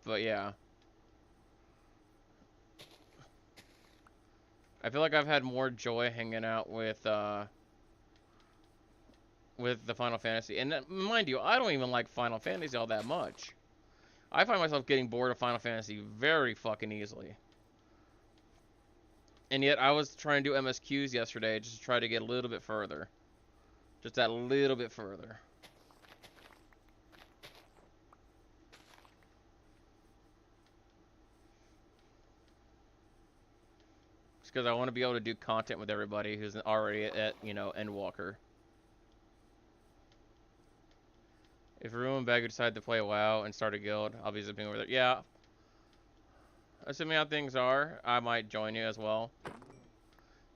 But yeah, I feel like I've had more joy hanging out with the Final Fantasy. And mind you, I don't even like Final Fantasy all that much. I find myself getting bored of Final Fantasy very fucking easily. And yet I was trying to do MSQs yesterday just to try to get a little bit further. Just that little bit further. Just because I want to be able to do content with everybody who's already at, you know, Endwalker. If Rue and Bagger decide to play WoW and start a guild, I'll be zipping over there. Yeah. Assuming how things are, I might join you as well.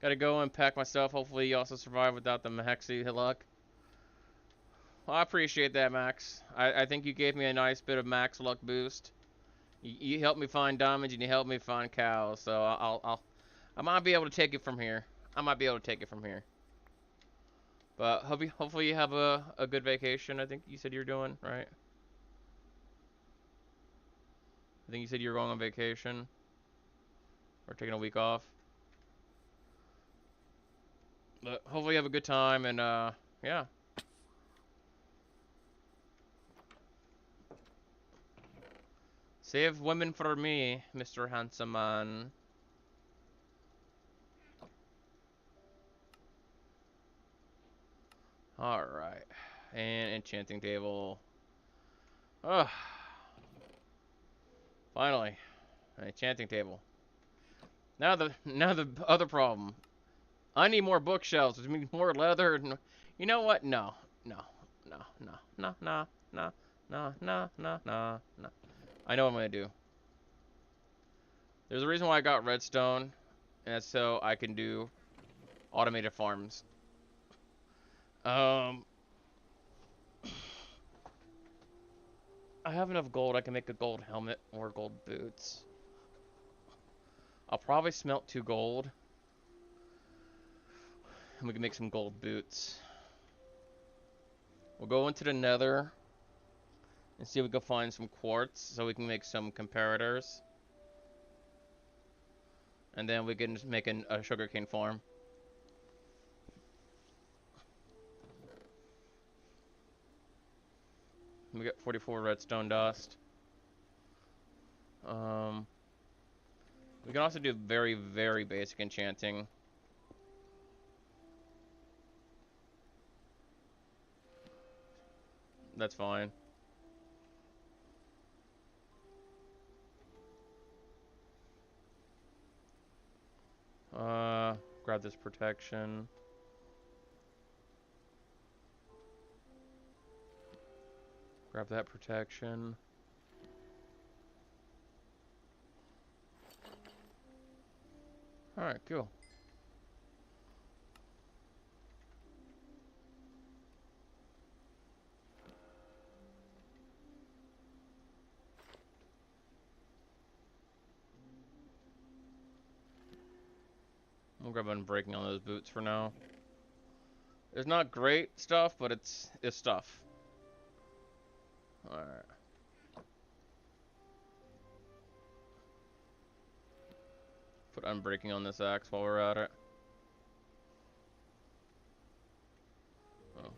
Gotta go and pack myself. Hopefully you also survive without the Mahexi luck. Well, I appreciate that, Max. I think you gave me a nice bit of max luck boost. You helped me find diamonds and you helped me find cows. So I might be able to take it from here. I might be able to take it from here. But hopefully you have a good vacation. I think you said you're doing, right? I think you said you were going on vacation or taking a week off. But hopefully you have a good time and yeah. Save women for me, Mr. Handsome Man. Alright. And enchanting table. Ugh. Finally. An enchanting table. Now the other problem. I need more bookshelves, which means more leather. You know what? No. No. No. No. No. No. No. No. No. No. No. No. I know what I'm gonna do. There's a reason why I got redstone, and that's so I can do automated farms. I have enough gold. I can make a gold helmet or gold boots. I'll probably smelt 2 gold, and we can make some gold boots. We'll go into the nether and see if we can find some quartz so we can make some comparators. And then we can just make a sugarcane farm. We got 44 redstone dust. We can also do very, very basic enchanting. That's fine. this protection. Grab that protection. Alright, cool. We'll grab unbreaking on those boots for now. It's not great stuff, but it's stuff. Alright. Put unbreaking on this axe while we're at it.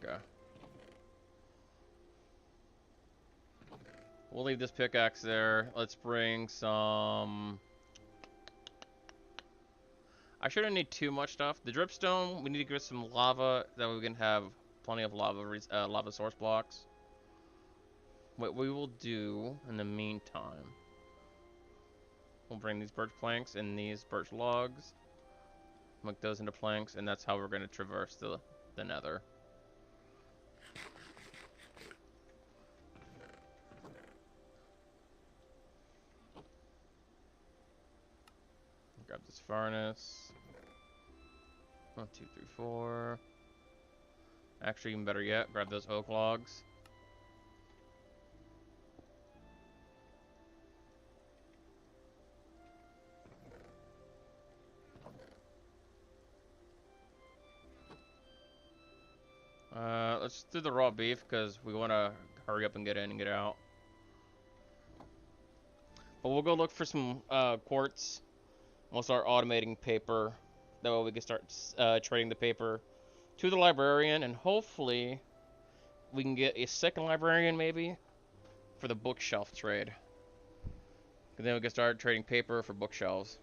Okay. We'll leave this pickaxe there. Let's bring some... I shouldn't need too much stuff. The dripstone, we need to get some lava. That way we can have plenty of lava source blocks. What we will do in the meantime... We'll bring these birch planks and these birch logs. Make those into planks, and that's how we're going to traverse the nether. Grab this furnace. 1, 2, 3, 4. Actually, even better yet, grab those oak logs. Let's do the raw beef because we want to hurry up and get in and get out. But we'll go look for some quartz. We'll start automating paper. That way we can start trading the paper to the librarian, and hopefully we can get a second librarian maybe for the bookshelf trade. And then we can start trading paper for bookshelves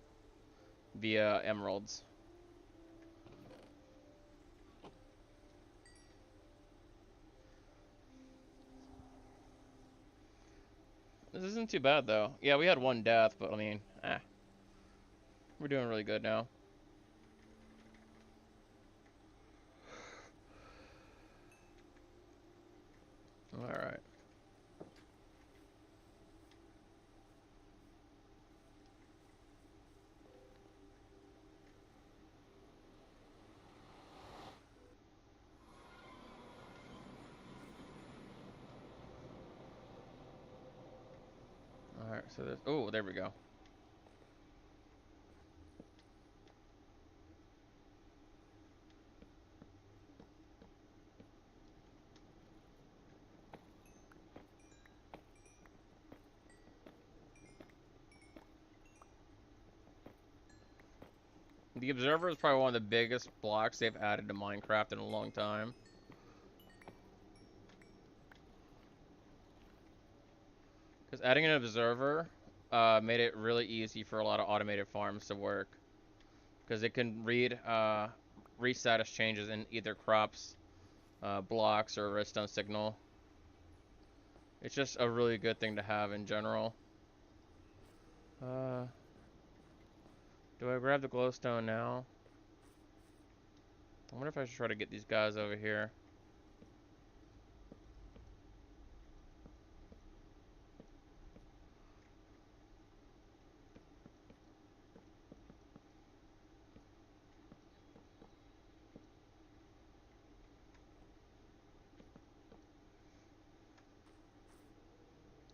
via emeralds. This isn't too bad though. Yeah, we had one death, but I mean, we're doing really good now. Alright. Alright, so there's... Oh, there we go. The Observer is probably one of the biggest blocks they've added to Minecraft in a long time. Because adding an Observer made it really easy for a lot of automated farms to work. Because it can read status changes in either crops, blocks, or redstone signal. It's just a really good thing to have in general. Do I grab the glowstone now? I wonder if I should try to get these guys over here.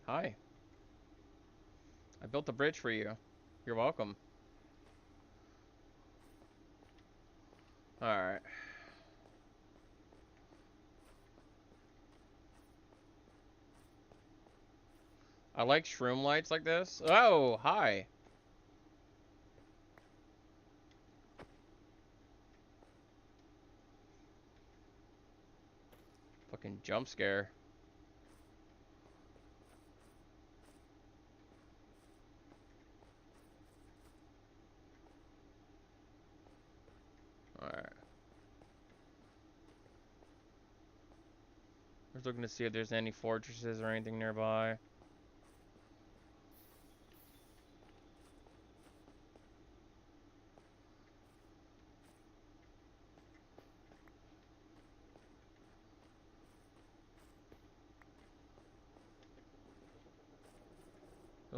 Hi. I built the bridge for you. You're welcome. Alright. I like shroom lights like this. Oh, hi. Fucking jump scare. Alright. Just looking to see if there's any fortresses or anything nearby.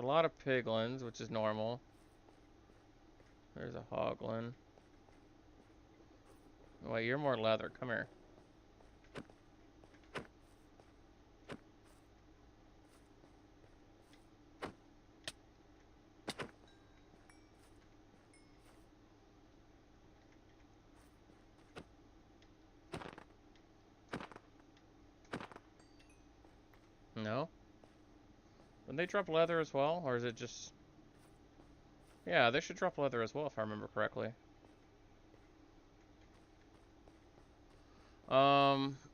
a lot of piglins, which is normal. There's a hoglin. Wait, you're more leather. Come here. No? Did they drop leather as well? Or is it just... Yeah, they should drop leather as well, if I remember correctly.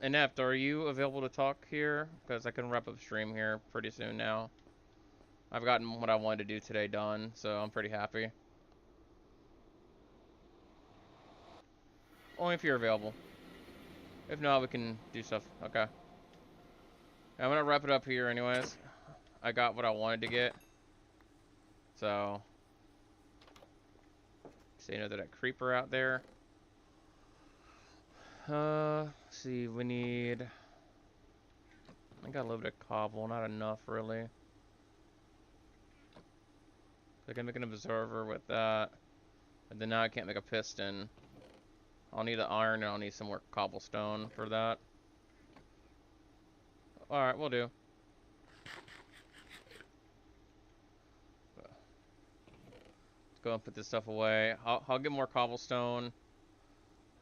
Inept, are you available to talk here? Because I can wrap up stream here pretty soon now. I've gotten what I wanted to do today done, so I'm pretty happy. Only if you're available. If not, we can do stuff. Okay. I'm gonna wrap it up here anyways. I got what I wanted to get. So... So you know that creeper out there. Let's see, we need... I got a little bit of cobble, not enough really. So I can make an observer with that. And then now I can't make a piston. I'll need the iron and I'll need some more cobblestone for that. Alright, we'll do. Let's go and put this stuff away. I'll get more cobblestone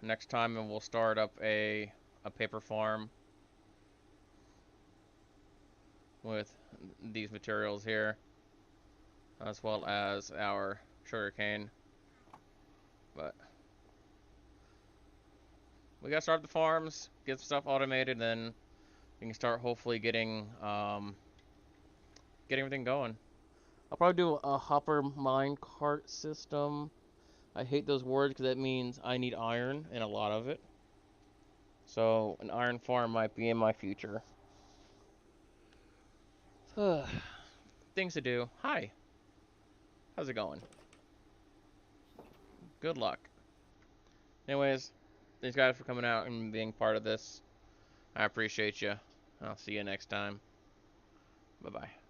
next time and we'll start up a paper farm with these materials here, as well as our sugarcane. But we gotta start the farms, get stuff automated, then we can start hopefully getting get everything going. I'll probably do a hopper mine cart system. I hate those words because that means I need iron and a lot of it. So an iron farm might be in my future. Things to do. Hi. How's it going? Good luck. Anyways, thanks guys for coming out and being part of this. I appreciate you. I'll see you next time. Bye-bye.